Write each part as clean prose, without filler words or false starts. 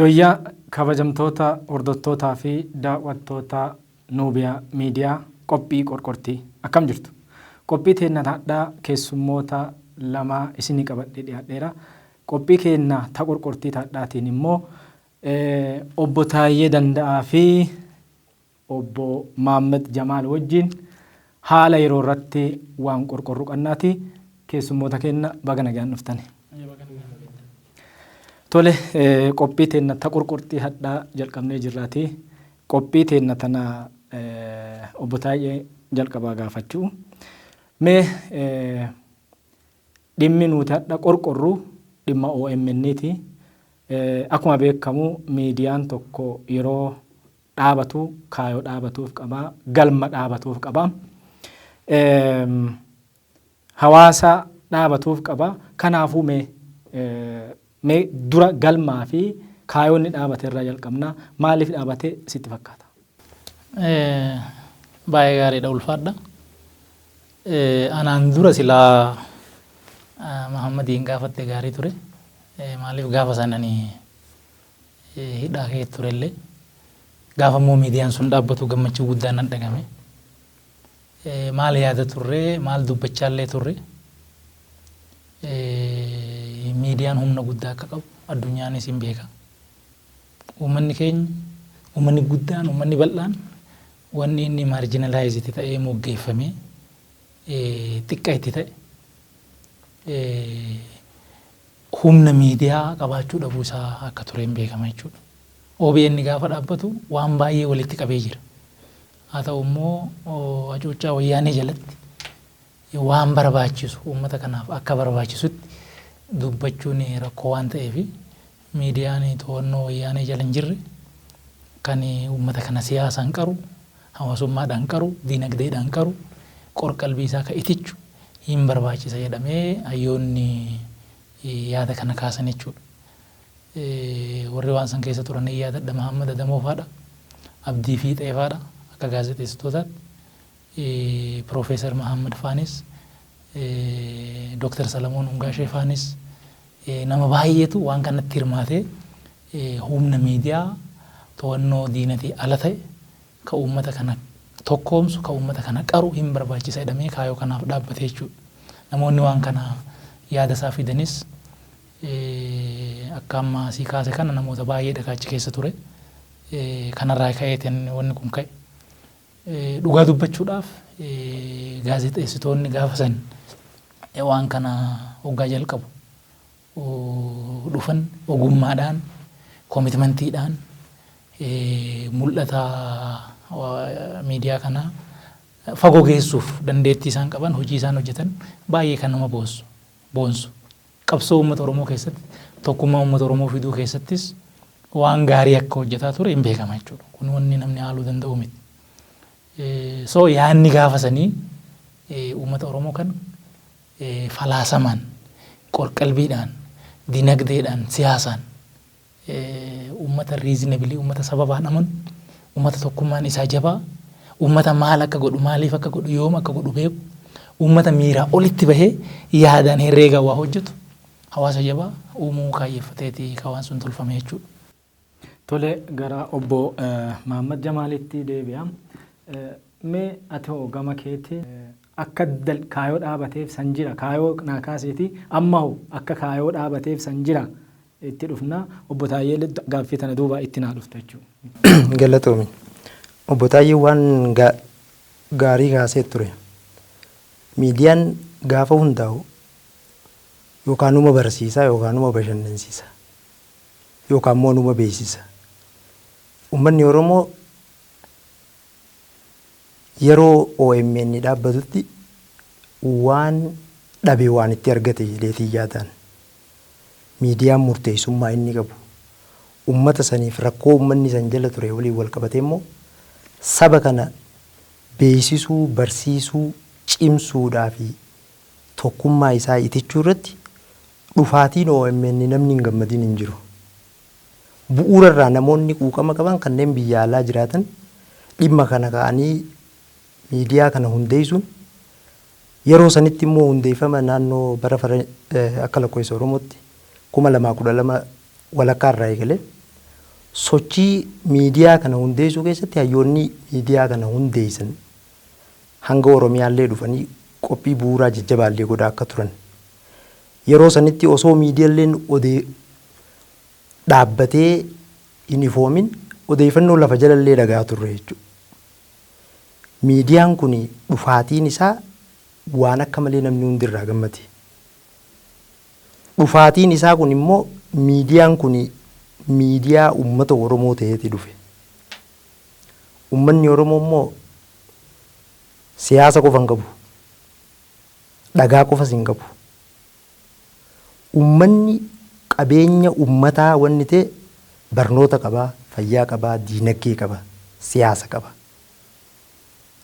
Yooyyaa kabajamtoota hordoftootaa fi daawwattoota Nuubiyaa miidiyaa qophii qorqortii akkam jirtu. Qophii teenya hadhaa keessummoota lamaa isinii qabadhee dhiyaadheera. Qophii keenya ta qorqortii hadhaatiin immoo obbo Taayyee Danda'aa fi obbo Maammed Jamaal wajjin haala yeroo irratti waan qorqorru qannaati. Keessummoota keenya baga nagaan dhuftani. Tole qophii teenya ta qorqortii hadhaa jalqabnee jirraati. Qophii teenya tana obbo Taayyee jalqabaa gaafachuu. Mee dhimmi nuti hadha qorqorru dhimma OMN'ti. Akkuma beekamu miidiyaan tokko yeroo dhaabatu kaayoo dhaabatuuf qaba, galma dhaabatuuf qaba. Hawaasa dhaabatuuf qaba. Kanaafuu mee dura galmaa fi kaayoonni dhaabate irraa jalqabna. Maaliif dhaabate sitti fakkaata? Baay'ee gaariidha ulfaadha. Anaan dura silaa Mahammadiin gaafatte gaarii ture. Maaliif gaafa sananii hidhaa kee turellee gaafa immoo miidiyaan sun dhaabbatu gammachuu guddaan nan dhagame. Maal yaada turre, maal dubbachaallee turre. Miidiyaan humna guddaa akka qabu addunyaanis hin beeka. Uummanni keenya, uummanni guddaan, uummanni bal'aan wanni inni marginalized ta'ee moggeeffamee xiqqa itti ta'e humna miidiyaa qabaachuu dhabuu isaa akka ture hin beekama jechuudha. OBN gaafa dhaabbatu waan baay'ee walitti qabee jira. Haa ta'u immoo hacuuccaa wayyaanee jalatti waan barbaachisu uummata kanaaf akka barbaachisutti dubbachuun rakkoo waan ta'eef miidiyaan to'annoo wayyaanee jala hin jirre kan uummata kana siyaasaan qaru, hawaasummaadhaan qaru, diinagdeedhaan qaru, qorqalbii isaa ka itichu hin barbaachisa jedhamee hayyoonni yaada kana kaasan jechuudha. Warri waan san keessa turan yaadadha Mahammad Adamoofaadha, Abdii Fiixeefaadha akka gaazexeessitootaatti, Profeesar Mahammad Faanis, Dr. Salamoon Hungaashee Faanis nama baay'eetu waan kanatti hirmaatee humna miidiyaa to'annoo diinatii ala ta'e ka uummata kana tokkoomsu, ka uummata kana qaru hin barbaachisa jedhamee kaayoo kanaaf dhaabbate jechuudha. Namoonni waan kana yaada isaa fidanis akka amma asii kaase kana namoota baay'eedha achi keessa ture. Kanarraa ka'eetiin wanni kun ka'e. Dhugaa dubbachuudhaaf gaazexeessitoonni gaafa san waan kana hoggaa jalqabu dhufan ogummaadhaan, koomitmentiidhaan mul'ata miidiyaa kana fagoo geessuuf dandeettii isaan qaban, hojii isaan hojjetan baay'ee kan nama boonsu. Qabsoo uummata Oromoo keessatti, tokkummaa uummata Oromoo fiduu keessattis waan gaarii akka hojjetaa ture hin beekama jechuudha. Kun wanni namni haaluu danda'u miti. So yaanni gaafa sanii uummata Oromoo kan falaasamaan, qorqalbiidhaan, dinagdeedhaan, siyaasaan uummata reasonably, uummata sababaan amanu, uummata tokkummaan isaa jabaa, uummata maal akka godhu, maaliif akka godhu, yoom akka godhu beeku, uummata miiraa olitti bahee yaadaan herreegaa waa hojjetu, hawaasa jabaa uumuu kaayeffateeti ka waan sun tolfame jechuudha. Tole gara obbo Maammed Jamaalitti deebi'aa. Mee ati hoo gama keetti akka kaayoo dhaabateef san jira, kaayoo naakaaseeti amma hoo akka kaayoo dhaabateef san jira itti dhufna. Obbo Taayyee gaaffii tana duuba itti naa dhufta jechuudha. Galatoomi. Obbo Taayyee waan gaarii kaasee ture. Miidiyaan gaafa hundaa'u yookaan numa barsiisa yookaan numa bashannansiisa yookaan immoo numa beeksisa. Uummanni Oromoo yeroo OMN dhaabbatutti waan dhabe waan itti argate jedheetii yaadaan. Miidiyaan murteessummaa inni qabu uummata saniif rakkoo uummanni san jala ture waliin wal qabatee immoo saba kana beeksisuu, barsiisuu, cimsuudhaa fi tokkummaa isaa itichuu irratti dhufaatiin OMN namni hin gammadin hin jiru. Bu'uurarraa namoonni quuqama qaban kanneen biyya alaa jiraatan dhimma kana ka'anii miidiyaa kana hundeessuun yeroo sanitti immoo hundeeffama naannoo bara akka lakkoofsa Oromootti 2012 walakkaa irraa eegalee sochii miidiyaa kana hundeessuu keessatti hayyoonni miidiyaa kana hundeessan hanga Oromiyaallee dhufanii qophii bu'uuraa jajjabaallee godhaa akka turan. Yeroo sanitti osoo miidiyaaleen dhaabbatee hin ifoomin odeeffannoo lafa jalallee dhagaa turre jechuudha. Miidiyaan kun dhufaatiin isaa waan akka malee namni hundi irraa gammate. Dhufaatiin isaa kun immoo miidiyaan kun miidiyaa uummata Oromoo ta'eeti dhufe. Uummanni Oromoo immoo siyaasa qofa hin qabu. Dhagaa qofas hin qabu. Uummanni qabeenya uummataa wanni ta'e barnoota qabaa, fayyaa qabaa, diinagdee qaba, siyaasa qaba.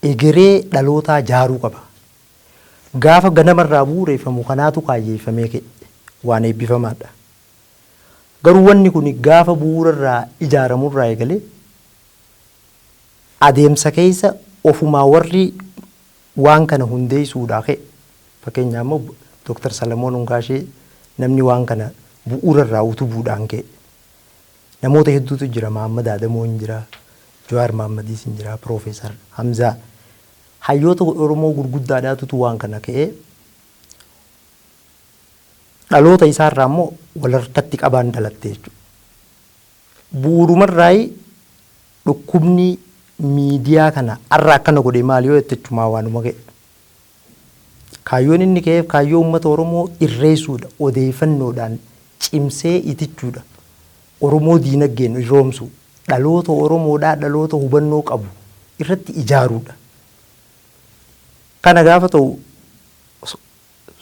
Egeree dhalootaa jaaruu qaba. Gaafa ganamarraa bu'uureeffamu kanaatu kaayyeeffamee ka'e waan eebbifamaadha. Garuu wanni kun gaafa bu'uurarraa ijaaramurraa eegalee adeemsa keessa ofumaa warri waan kana hundeessuudhaa ka'e. Fakkeenyaaf immoo Dr. Salamoon Hungaashee namni waan kana bu'uurarraa utubuudhaan ka'e. Namoota hedduutu jira. Mahammad Adamoon jira, Jawaar Mahaammadiis hin jira, Profeesar Hamzaa. Hayyoota Oromoo gurguddaadhaatu waan kana ka'e. Dhaloota isaarraa immoo wal harkatti qabaan dhalatte jechuudha. Bu'uurumarraa dhukkubni miidiyaa kana har'a akkana godhe maali yoo jechuudha waanuma ka'e. Kaayyoon inni ka'eef kaayyoo uummata Oromoo irreessuudha, odeeffannoodhaan cimsee itichuudha. Oromoo diinagdeen iroomsu, dhaloota Oromoodhaa dhaloota hubannoo qabu irratti ijaaruudha. Kana gaafa ta'u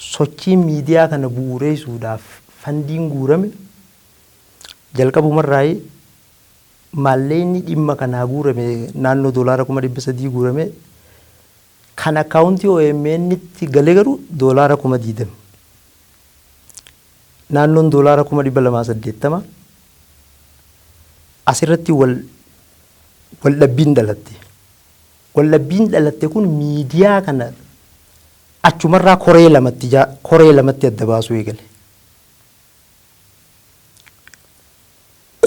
sochii miidiyaa kana bu'uureessuudhaaf fandiin guurame jalqabumarraa maalleenni dhimma kanaa guurame naannoo $300,000 guurame kan akkaawuntii OMN'tti galee garuu $20,000. Naannoon $280,000 asirratti wal dhabbiin dhalatte. Wal dhabbiin dhalatte kun miidiyaa kana achumarraa koree lamatti adda baasuu eegale.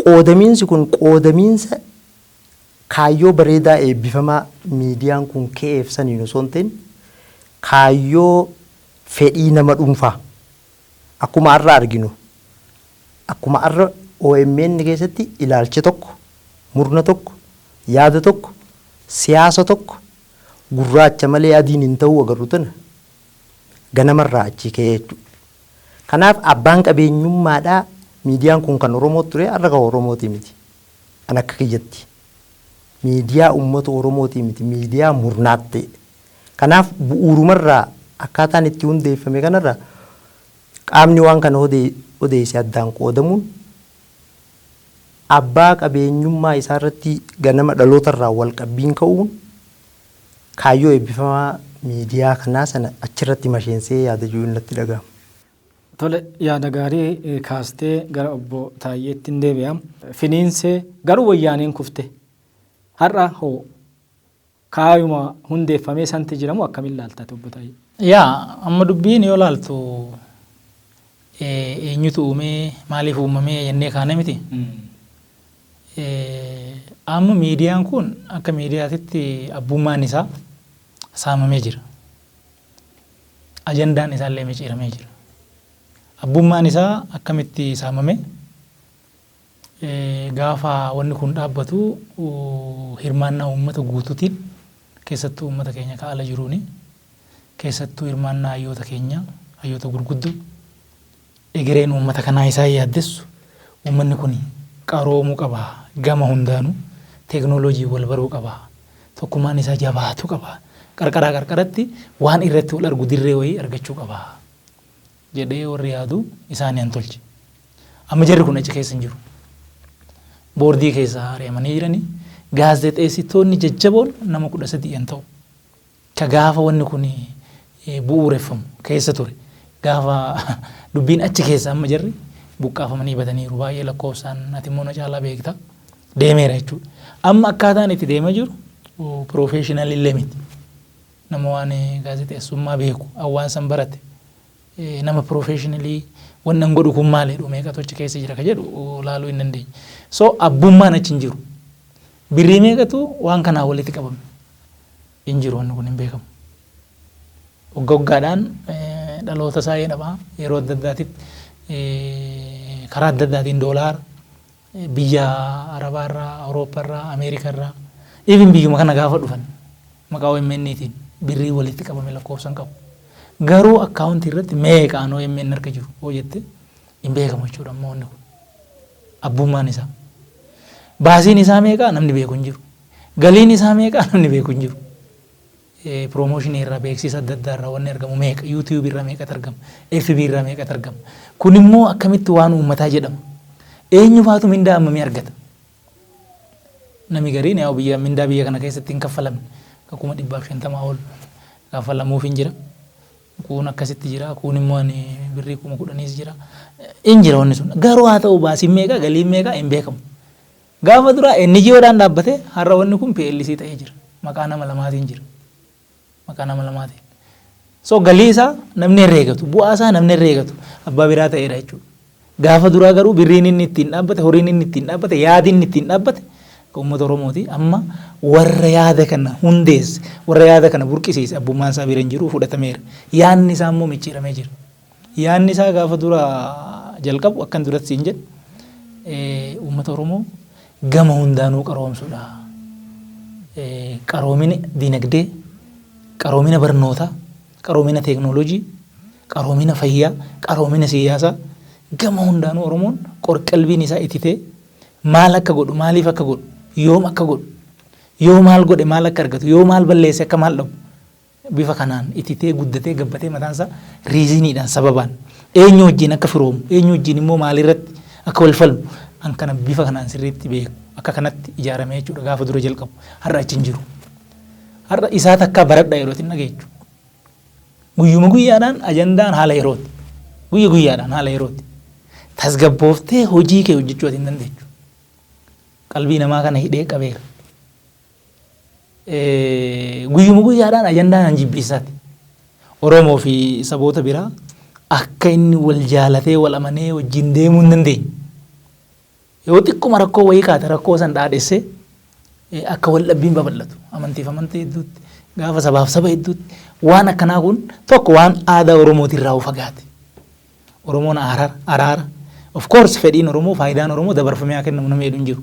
Qoodamiinsi kun qoodamiinsa kaayyoo bareedaa eebbifamaa miidiyaan kun ka'eef saniin osoo hin ta'in kaayyoo fedhii nama dhuunfaa akkuma har'a arginu akkuma har'a OMN keessatti ilaalcha tokko, murna tokko, yaada tokko, siyaasa tokko gurraacha malee adiin hin ta'uu agarru tana ganamarraa achi ka'ee jechuudha. Kanaaf abbaan qabeenyummaadhaa miidiyaan kun kan Oromoo ture har'a kan Oromooti miti. An akka kiyyatti. Miidiyaa uummata Oromooti miti. Miidiyaa murnaatti. Kanaaf bu'uurumarraa akkaataan itti hundeeffame kanarraa qaamni waan kana odeesse addaan qoodamuun abbaa qabeenyummaa isaarratti ganama dhalootarraa wal qabbiin ka'uun kaayyoo eebbifamaa miidiyaa kanaa sana achirratti masheensee yaada jiruun natti dhaga'ama. Tole yaada gaarii kaastee gara obbo Taayyeetti hin deebi'a. Finiinsee garuu wayyaaniin kufte. Har'a hoo kaayuma hundeeffamee santi jiramu akkamiin laaltate obbo Taayyee? Yaa amma dubbiin yoo laaltu eenyutu uumee maaliif uumamee jennee kaane miti. Amma miidiyaan kun akka miidiyaatitti abbummaan isaa saamamee jira. Ajandaan isaallee micciiramee jira. Abbummaan isaa akkamitti saamame gaafa wanni kun dhaabbatu hirmaannaa uummata guutuutiin keessattuu uummata keenya kaala jiruuni keessattuu hirmaannaa hayyoota keenya hayyoota gurguddoo egereen uummata kanaa isaan yaaddessu uummanni kun qaroomuu qaba gama hundaanuu teeknooloojii wal baruu qaba tokkummaan isaa jabaatu qaba qarqaratti waan irratti wal argu dirree wayii argachuu qaba jedhee warri yaadu isaanii an tolche. Amma jarri kun achi keessa hin jiru. Boordii keessa hareemanii jiranii gaazexeessitoonni jajjaboon nama 13 ta'u. Ka gaafa wanni kun bu'uureffamu keessa ture. Gaafa dubbiin achi keessa amma jarri buqqaafamanii bataniiru baay'ee lakkoofsaan ati immoo na caalaa beekta deemeera jechuudha. Amma akkaataan itti deemaa jiru professional illee miti. Nama waan gaazexeessummaa beeku hawaan san barate nama professionally wannan godhu kun maalidha meeqatu achi keessa jira ka jedhu laaluu hin dandeenye. So abbummaan achi hin jiru. Birrii meeqatu waan kanaa walitti qabame hin jiru wanni kun hin beekamu. Waggaadhaan dhaloota isaa jedhama yeroo adda addaatitti karaa adda addaatiin doolaara biyya Arabaarraa, Awurooppaarraa, Ameerikaarraa even biyyuma kana gaafa dhufan maqaa OMN'tiin birrii walitti qabame lakkoofsan qabu. Garuu akkaawuntii irratti meeqaan OMN harka jiru hoo jette hin beekamu jechuudha ammoo wanni kun. Abbummaan isaa. Baasiin isaa meeqaa namni beeku hin jiru. Galiin isaa meeqaa namni beeku hin jiru. Promotionii irraa beeksisa adda addaa irraa wanni argamu meeqa, YouTube irraa meeqatu argama, FB irraa meeqatu argama. Kun immoo akkamitti waan uummataa jedhama. Eenyu faatu mindaa hammamii argata? Nami gariin yaa biyya mindaa biyya kana keessatti hin kaffalamne. Akkuma 150 ol kaffalamuuf hin jira. Kun akkasitti jira, kun immoo birrii 10,000 jira. Hin jira wanni sun. Garuu haa ta'u baasiin meeqa, galiin meeqa hin beekamu. Gaafa dura NGO'dhaan dhaabbate har'a wanni kun PLC ta'ee jira. Maqaa nama lamaatiin jira. Maqaa nama lamaatiin. So galii isaa namni herreegatu, bu'aa isaa namni herreegatu abbaa biraa ta'eedha jechuudha. Gaafa duraa garuu birriin inni ittiin dhaabbate, horiin inni ittiin dhaabbate, yaadi inni ittiin dhaabbate uummata Oromooti. Amma warra yaada kana hundeesse, warra yaada kana burqisiise abbummaan isaa bira hin jiru fudhatameera. Yaadni isaa immoo micciiramee jira. Yaadni isaa gaafa dura jalqabu akkan duratti siin jedhe uummata Oromoo gama hundaanuu qaroomsuudha. Qaroomina dinagdee, qaroomina barnootaa, qaroomina teeknooloojii, qaroomina fayyaa, qaroomina siyaasaa gama hundaanuu Oromoon qorqalbiin isaa ititee maal akka godhu, maaliif akka godhu, yoom akka godhu, yoo maal godhe maal akka argatu, yoo maal balleesse akka maal dhabu bifa kanaan ititee guddatee gabbatee mataan isaa riiziniidhaan sababaan eenyu wajjin akka firoomu, eenyu wajjin immoo maalirratti akka wal falmu an kana bifa kanaan sirriitti beeku akka kanatti ijaaramee jechuudha gaafa dura jalqabu har'a achi hin jiru. Har'a isaa takka baradha yerootti hin dhageechu. Guyyuma guyyaadhaan ajandaan haala yerooti. Guyya guyyaadhaan haala yerooti. Tasgabbooftee hojii kee hojjechuu hin dandeechu. Qalbii namaa kana hidhee qabeera. Guyyuma guyyaadhaan ajandaan jibbisaati. Oromoo fi saboota biraa akka inni wal jaalatee wal amanee wajjin deemuu hin dandeenye. Yoo xiqquma rakkoo wayii kaate rakkoo san dhaadhessee akka wal dhabbiin babal'atu amantiif amantii hedduutti gaafa sabaaf saba hedduutti waan akkanaa kun tokko waan aadaa Oromootirraa fagaate. Oromoon araara. Of course fedhiin Oromoo faayidaan Oromoo dabarfamee haa kennamu nama jedhu hin jiru.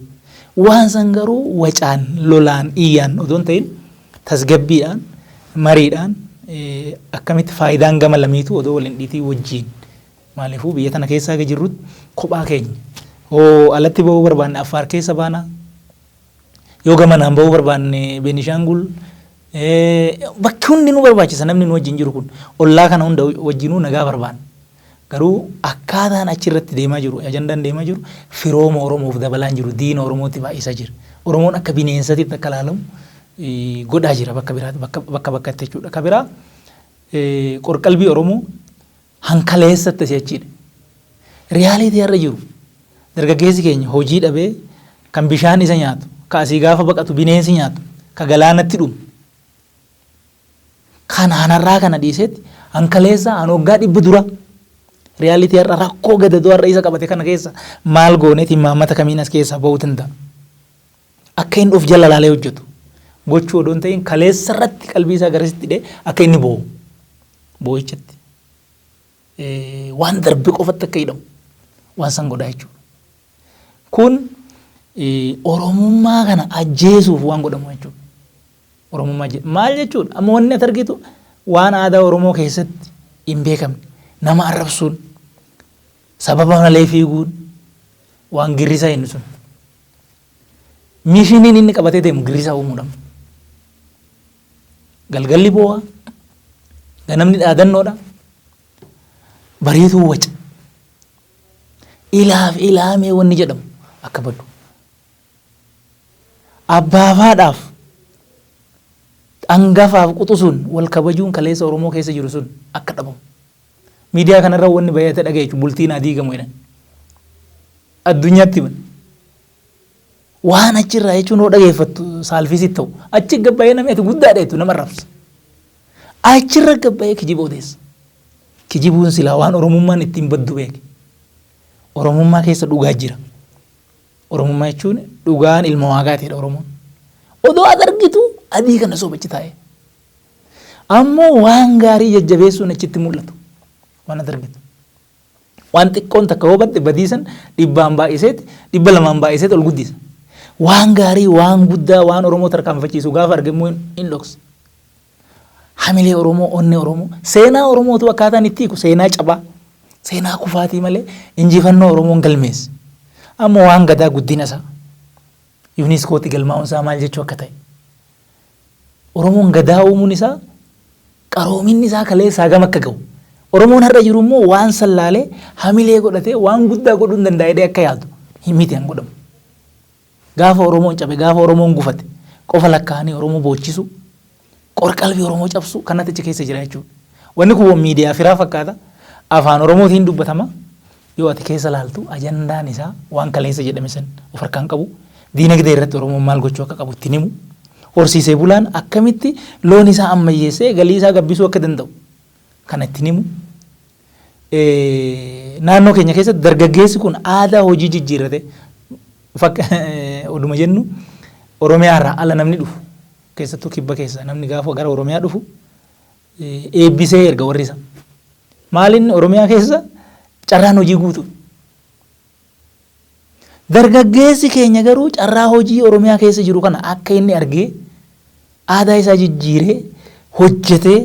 Waan san garuu wacaan lolaan iyyaan odoon ta'in tasgabbiidhaan mariidhaan akkamitti faayidaan gama lamiitu odoo waliin dhiitii wajjiin maaliifuu biyya tana keessaa jirrutti kophaa keenya. Alatti bahuu barbaanne Affaar keessa baana. Yoo gamanaan bahuu barbaanne Beenishaangul bakki hundi nu barbaachisa namni nu wajjin jiru kun ollaa kana hunda wajjinuu nagaa barbaanne. Garuu akkaataan achirratti deemaa jiru ajandaan deemaa jiru firooma Oromoof dabalaan jiru diina Oromootti baay'isaa jira. Oromoon akka bineensatitti akka ilaalamu godhaa jira bakka biraatti bakka bakkatti jechuudha. Akka biraa qorqalbii Oromoo hankaleessatti si'achiidha. Riyaalitii har'a jiru dargaggeessi keenya hojii dhabee kan bishaan isa nyaatu ka asii gaafa baqatu bineensi nyaatu ka galaanatti dhumu kan hanarraa kana dhiisetti hankaleessa an waggaa 100 dura riyaalitii har'a rakkoo gadadoo har'a isa qabate kana keessa maal gooneetiin maammata kamiin as keessaa bahuu danda'a. Akka inni of jala laalee hojjetu gochuu odoon ta'in kaleessa irratti qalbii isaa garasitti hidhee akka inni bo'u bo'ichatti waan darbe qofatti akka hidhamu waan san godhaa jechuudha. Kun Oromummaa kana ajjeesuuf waan godhamu jechuudha. Oromummaa maal jechuudha? Amma wanni ati argitu waan aadaa Oromoo keessatti hin beekamne nama arrabsuun sababa malee fiiguun waan girrisaa inni sun. Mishiniin inni qabatee deemu girrisaa uumuudhaaf. Galgalli boo'a. Ganamni dhaadannoodha. Bariituu waca. Ilaaf ilaamee wanni jedhamu akka baddu. Abbaafaadhaaf hangafaaf quxusuun wal kabajuun kaleessa Oromoo keessa jiru sun akka dhabamu. Miidiyaa kanarra wanni baay'ate dhagayechu bultiin adiigamu jedhan. Addunyaatti himan. Waan achirraa jechuun hoo dhageeffattu saalfisitti ta'u achi gabbaa'ee namni guddaadha jettu nama arrabsa. Achirra gabbaa'ee kijiba odeessa. kijibuun silaa waan oromummaan ittiin baddu beeke. Oromummaa keessa dhugaa jira. Oromummaa jechuun dhugaan ilma waaqaatiidha Oromoon. Odoo ati argitu adii kana sobachi taa'e. Ammoo waan gaarii jajjabeessuun achitti mul'atu. Waan ati argitu. Waan xiqqoon takka hubadde badiisan 100 baay'iseeti 200 baay'iseeti ol guddisa. Waan gaarii waan guddaa waan Oromoo tarkaanfachiisu gaafa argamu hin dhoksa. Hamilee Oromoo onnee Oromoo seenaa Oromootu akkaataan itti hiiku seenaa cabaa seenaa kufaatii malee injifannoo Oromoon galmeesse. Ammoo waan gadaa guddina isaa yuuniskootti galmaa'uun isaa maal jechuu akka ta'e. Oromoon gadaa uumuun isaa qaroominni isaa kaleessaa gama akka ga'u. Oromoon har'a jiru immoo waan sallaalee hamilee godhatee waan guddaa godhuu hin danda'ee akka yaadu hin miti hin godhamu. Gaafa Oromoon cabe gaafa Oromoon gufate qofa lakkaa'anii Oromoo boochisu qorqalbii Oromoo cabsu kanatti achi keessa jira jechuudha. Wanni kun miidiyaa firaa fakkaata afaan Oromootiin dubbatama yoo ati keessa laaltu ajandaan isaa waan kaleessa jedhame san of harkaan qabu diinagdee irratti Oromoon maal gochuu akka qabu ittiin himu horsiisee bulaan akkamitti loon isaa ammayyeessee galii isaa gabbisuu akka danda'u kana ittiin himu. Naannoo keenya keessatti dargaggeessi kun aadaa hojii jijjiirrate oduma jennu Oromiyaa irraa ala namni dhufu keessattuu kibba keessa namni gaafa gara Oromiyaa dhufu eebbisee erga warri isa. Maaliin Oromiyaa keessa carraan hojii guutu. Dargaggeessi keenya garuu carraa hojii Oromiyaa keessa jiru kana akka inni argee aadaa isaa jijjiiree hojjetee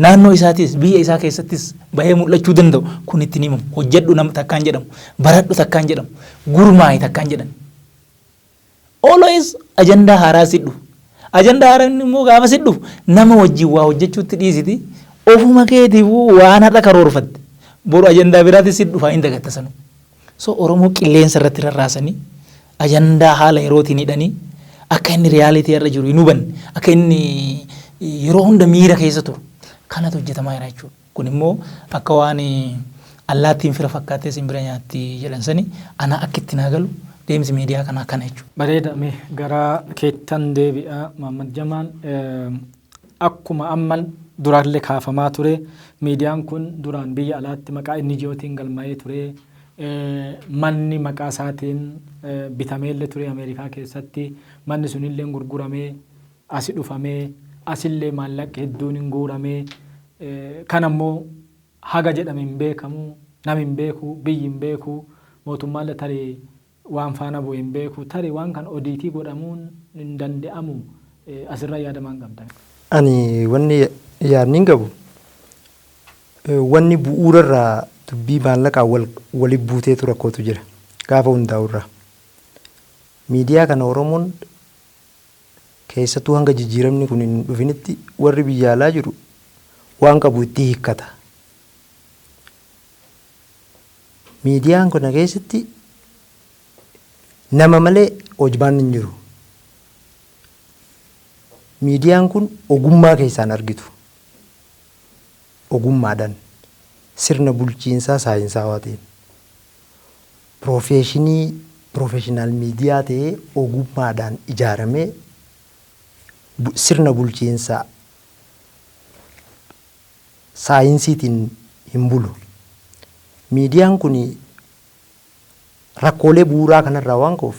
naannoo isaatis biyya isaa keessattis bahee mul'achuu danda'u kun ittiin himamu. Hojjedhu nama takkaan jedhamu baradhu takkaan jedhamu gurmaa'i takkaan jedhan. Always ajandaa haaraa sidhu. Ajandaa haaraa immoo gaafa sidhu nama wajjin waa hojjechuutti dhiisiti ofuma keetiifuu waan har'a karoorfatte boru ajandaa biraatti sidhu faa hin dagatta sanu. So Oromoo qilleensa irratti rarraasanii ajandaa haala yerootiin hidhanii akka inni riyaalitii irra jiru hin hubanne akka inni yeroo hunda miira keessa turu kanatu hojjetamaa jira jechuudha. Kun immoo akka waan allaattiin fira fakkaatee simbira nyaatti jedhan sani ana akka itti naa galu deemsi miidiyaa kanaa kana jechuudha. Bareeda gara keettan deebi'a Mahammad Jamaan akkuma amman duraallee kaafamaa ture miidiyaan kun duraan biyya alaatti maqaa inni jiyootiin galmaa'ee ture. Manni maqaa isaatiin bitameellee ture Ameerikaa keessatti manni sunillee gurguramee asi dhufamee asillee maallaqi hedduun hin guuramee kan ammoo haga jedhame hin beekamu nam hin beeku biyyi hin beeku mootummaallee tarii waan faana bu'e hin beeku tarii waan kan odiitii godhamuun hin danda'amu asirra yaadamaan qabdan. Ani wanni yaadni hin qabu wanni bu'uurarraa dubbii maallaqaa waliif buuteetu rakkootu jira gaafa hundaa'urraa. Miidiyaa kana Oromoon keessattuu hanga jijjiiramni kun hin dhufinitti warri biyya alaa jiru waan qabu itti hiikkata. Miidiyaan kana keessatti nama malee hojbaan hin jiru. Miidiyaan kun ogummaa keessaan argitu. Ogummaadhaan sirna bulchiinsaa saayinsaawaa ta'een piroofeeshinaal miidiyaa ta'ee ogummaadhaan ijaaramee sirna bulchiinsaa saayinsiitiin hin bulu. Miidiyaan kun rakkoolee bu'uuraa kanarraa waan ka'uuf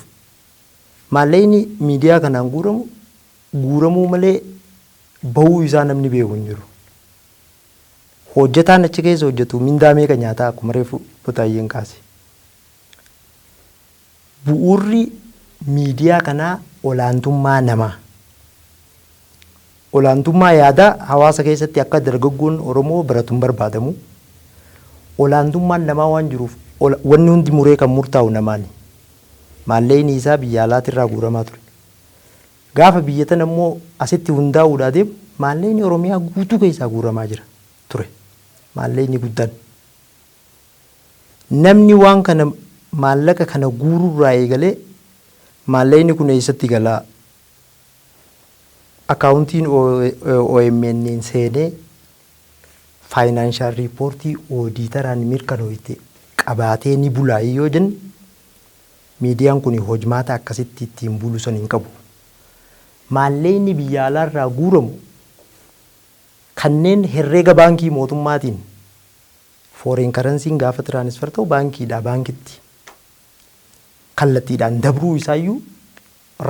maallaqni miidiyaa kanaan guuramuu malee bahuu isaa namni beeku hin jiru. Hojjetaan achi keessa hojjetu mindaa meeqa nyaataa akkuma reefu botaayyeen kaase. Bu'uurri miidiyaa kanaa olaantummaa namaa. Olaantummaa yaadaa hawaasa keessatti akka dargaggoon Oromoo baratuun barbaadamu. Olaantummaan namaa waan jiruuf wanni hundi muree kan murtaa'u namaani. Maallaqni isaa biyya alaatirraa guuramaa ture. Gaafa biyya tana immoo asitti hundaa'uudhaa deemu maallaqni Oromiyaa guutuu keessaa guuramaa jira ture. Maallaqni guddaan. Namni waan kana maallaqa kana guuruurraa eegalee maallaqni kun eessatti galaa akaawuntiin OMN seenee faayinaanshaal riippoortii oodiitaraan mirkanooyte qabaatee ni bulaa yoo jenne miidiyaan kun hojmaata akkasitti ittiin bulu san hin qabu. Maallaqni biyya alaarraa guuramu kanneen herreega baankii mootummaatiin foreign currency gaafa transfer ta'u baankiidhaa baankitti kallattiidhaan dabruu isaayyuu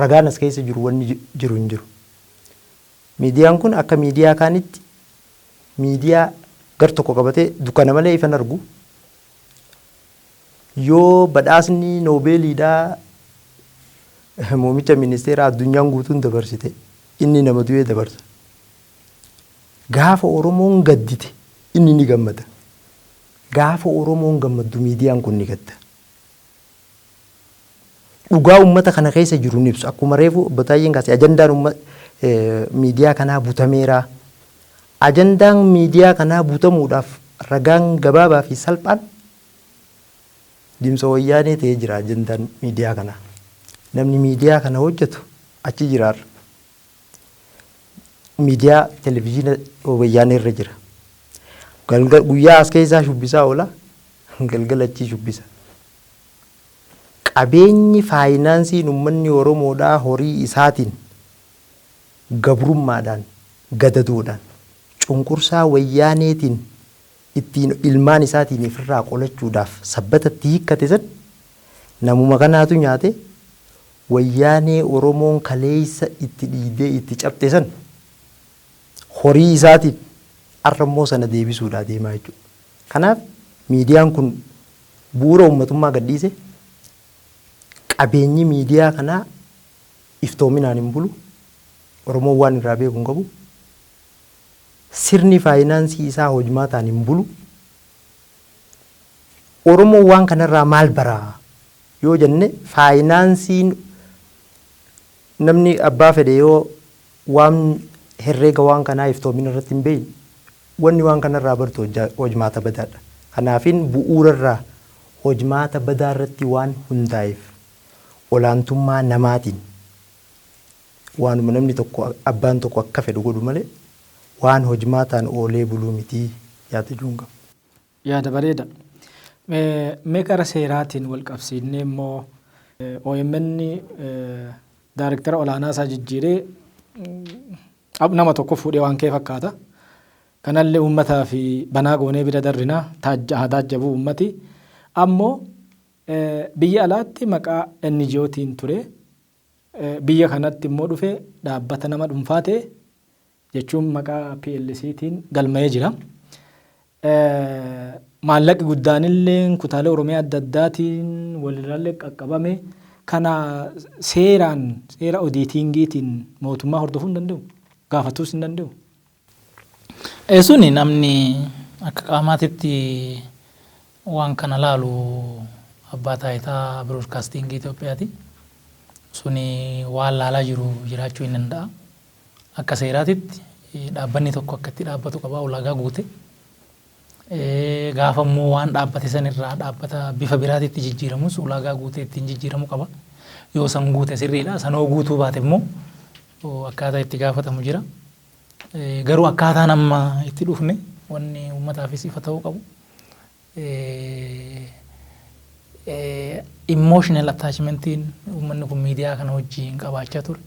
ragaan as keessa jiru wanni jiru hin jiru. Miidiyaan kun akka miidiyaa kaanitti miidiyaa gar tokko qabatee dukkana malee ifan argu. Yoo badhaasni noobeeliidhaa muummicha ministeera addunyaan guutuun dabarsite inni nama du'ee dabarsa. Gaafa Oromoon gaddite inni ni gammada. Gaafa Oromoon gammaddu miidiyaan kun ni gadda. Dhugaa uummata kana keessa jiru ni ibsu. Akkuma reefu Bataayyeen kaasee ajandaan miidiyaa kanaa butameera. Ajandaan miidiyaa kanaa butamuudhaaf ragaan gabaabaa fi salphaan Dimsa Wayyaanee ta'ee jira ajandaan miidiyaa kanaa. Namni miidiyaa kana hojjetu achi jiraarra. Miidiyaa televizyiina Wayyaanee irra jira. Guyyaa as keessaa shubbisaa oola, galgala achi shubbisa. Qabeenyi faayinaansiin uummanni Oromoodhaa horii isaatiin gabrummaadhaan gadaduudhaan cunqursaa Wayyaaneetiin ittiin ilmaan isaatiin ifirraa qolachuudhaaf sabbatatti hiikkate san namuma kanaatu nyaate Wayyaanee Oromoon kaleessa itti dhiidee itti cabte san horii isaatiin arrammoo sana deebisuudhaa deemaa jechuudha. Kanaaf miidiyaan kun bu'uura uummatummaa gadhiise qabeenyi miidiyaa kanaa iftoominaan hin bulu. Oromoon waan irraa beeku hin qabu. Sirni faayinaansii isaa hojmaataan hin bulu. Oromoon waan kanarraa maal baraa yoo jenne faayinaansiin namni abbaa fedhe yoo waan herreega waan kanaa iftoomina irratti hin beekne wanni waan kanarraa bartu hojmaata badaadha. Kanaafin bu'uurarraa hojmaata badaa irratti waan hundaa'eef olaantummaa namaatiin waanuma namni tokko abbaan tokko akka fedhu godhu malee waan hojmaataan oolee buluu mitii yaada junga. Yaada bareeda. Mee gara seeraatiin wal qabsiisnee immoo OMN daayirektara olaanaa isaa jijjiiree nama tokko fuudhee waan kee fakkaata. Kanallee uummataa fi banaa goonee bira darrinaa taajjabuu uummati. Ammoo biyya alaatti maqaa NGOtiin ture. Biyya kanatti immoo dhufee dhaabbata nama dhuunfaa ta'e jechuun maqaa PLCtiin galma'ee jira. Maallaqi guddaanillee kutaalee Oromiyaa adda addaatiin walirraallee qaqqabame kana seera odiitingiitiin mootummaa hordofuu hin danda'u. Gaafatuus hin danda'u. Suni namni akka qaamaatitti waan kana laalu abbaa taayitaa biroodkaastingii Itoophiyaati. Suni waan laalaa jiru jiraachuu hin danda'a. Akka seeraatitti dhaabbanni tokko akka itti dhaabbatu qaba ulaagaa guute. Gaafa immoo waan dhaabbate sanirraa dhaabbata bifa biraatitti jijjiiramus ulaagaa guute ittiin jijjiiramu qaba. Yoo san guute sirriidha. Sanoo guutuu baate immoo akkaataa itti gaafatamu jira. Garuu akkaataan amma itti dhufne wanni uummataafis ifa ta'uu qabu. Emotional attachmentiin uummanni kun miidiyaa kana wajjin qabaachaa ture.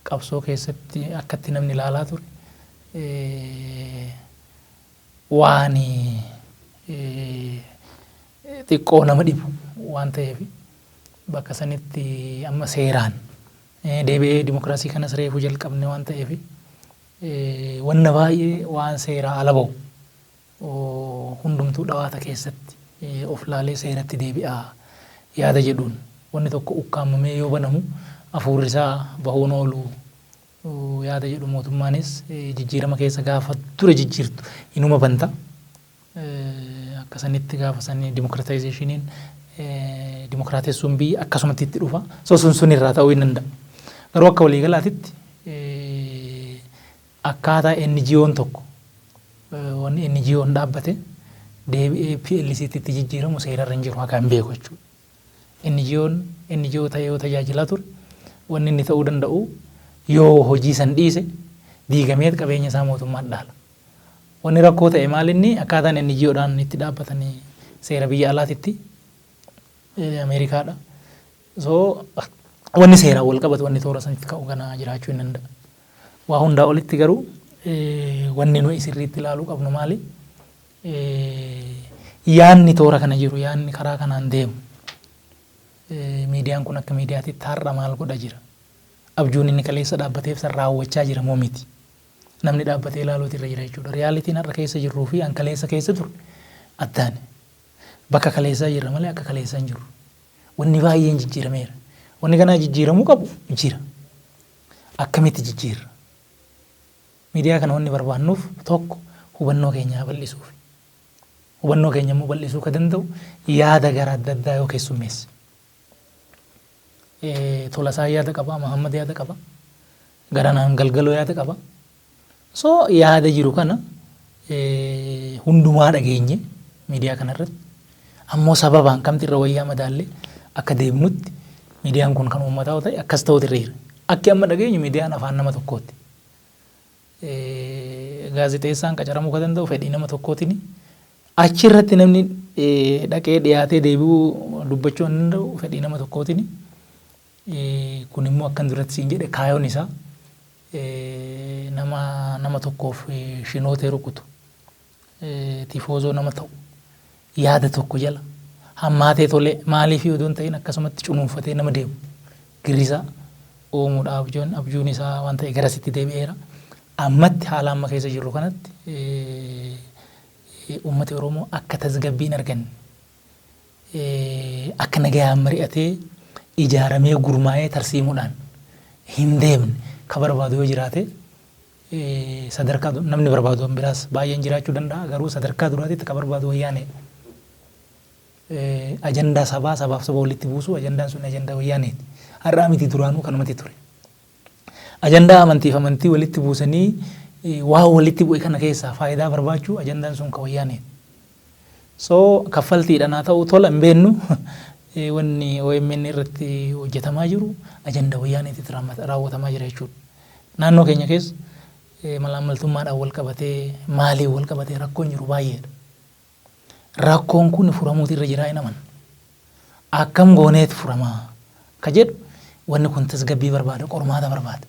Qabsoo keessatti akkatti namni ilaalaa ture. Waan xiqqoo nama dhibu waan ta'eef bakka sanitti amma seeraan deebi'ee dimokiraasii kanas reefuu jalqabne waan ta'eef wanna baay'ee waan seeraa ala ba'u hundumtuu dhawaata keessatti of laalee seeratti deebi'aa yaada jedhuun wanni tokko ukkaamamee yoo banamu hafuurri isaa bahuun oolu yaada jedhu mootummaanis jijjiirama keessa gaafa ture jijjiirtu inuma banta. Akkasanitti gaafa sanii dimokiraatayizeeshiniin dimokiraatessuun biyya akkasumatti itti dhufa. Sun irraa ta'uu hin danda'a. Garuu akka waliigalaatitti akkaataa NGO'n tokko wanni NGO'n dhaabbate deebi'ee PLC'tti itti jijjiiramu seerarra hin jiru akka hin beeku jechuudha. NGO ta'ee yoo tajaajilaa ture wanni inni ta'uu danda'u yoo hojii san dhiise diigamee qabeenya isaa mootummaan dhaala. Wanni rakkoo ta'e maalinni akkaataan NGO'dhaan itti dhaabbatanii seera biyya alaatitti Ameerikaadha. So wanni seeraan wal qabatu wanni toora sanitti ka'u kana jiraachuu hin danda'a. Waa hundaa olitti garuu wanni nuyi sirriitti ilaaluu qabnu maali? yaanni toora kana jiru yaanni karaa kanaan deemu miidiyaan kun akka miidiyaatitti har'a maal godha jira abjuun inni kaleessa dhaabbateef san raawwachaa jira moo miti namni dhaabbatee ilaaluutu irra jira jechuudha riyaalitiin har'a keessa jirruu fi an kaleessa keessa ture addaan bakka kaleessaa jirra malee akka kaleessaa hin jiru wanni baay'een jijjiirameera wanni kanaa jijjiiramuu qabu jira akkamitti jijjiirra miidiyaa kana wanni barbaannuuf tokko hubannoo keenya bal'isuuf hubannoo keenya immoo bal'isuu ka danda'u yaada gara adda addaa yoo keessummeesse Tolasaa yaada qaba Mahammad yaada qaba Garanaan Galgaloo yaada qaba so yaada jiru kana hundumaa dhageenye miidiyaa kanarratti ammoo sababaan kamti irra wayyaa madaallee akka deemnutti miidiyaan kun kan uummataa ta'e akkas ta'uutu irra jira akki amma dhageenyu miidiyaan afaan nama tokkooti gaazexeessaan qacaramuu ka danda'u fedhii nama tokkootiin achirratti namni dhaqee dhiyaatee deebi'uu dubbachuu hin danda'u fedhii nama tokkootiin kun immoo akkan duratti siin jedhe kaayoon isaa nama tokkoof shinootee rukutu tifoozoo nama ta'u yaada tokko jala hammaatee tolee maaliif yoo ta'in akkasumatti cunuunfatee nama deemu girrisaa uumuudhaaf abjuun isaa waan ta'e garasitti deebi'eera ammatti haala amma keessa jirru kanatti uummati Oromoo akka tasgabbiin arganne akka nagayaan mari'atee ijaaramee gurmaa'ee tarsiimuudhaan hin deemne ka barbaadu yoo jiraate sadarkaa namni barbaadu biraas baay'een jiraachuu danda'a garuu sadarkaa duraatitti ka barbaadu wayyaanee ajandaa sabaaf saba walitti buusu ajandaan sun ajandaa wayyaaneeti har'aa miti duraanuu kanumatti ture ajandaa amantiif amantii walitti buusanii waa walitti bu'e kana keessaa faayidaa barbaachuu ajandaan sun ka wayyaaneeti so kaffaltiidhaan haa ta'u tola hin beennu wanni OMN irratti hojjetamaa jiru ajandaa wayyaaneetitti raawwatamaa jira jechuudha naannoo keenya keessa malaammaltummaadhaan wal qabatee maaliin wal qabatee rakkoon jiru baay'eedha rakkoon kun furamuutu irra jiraa inaman akkam gooneeti furamaa ka jedhu wanni kun tasgabbii barbaada qormaata barbaada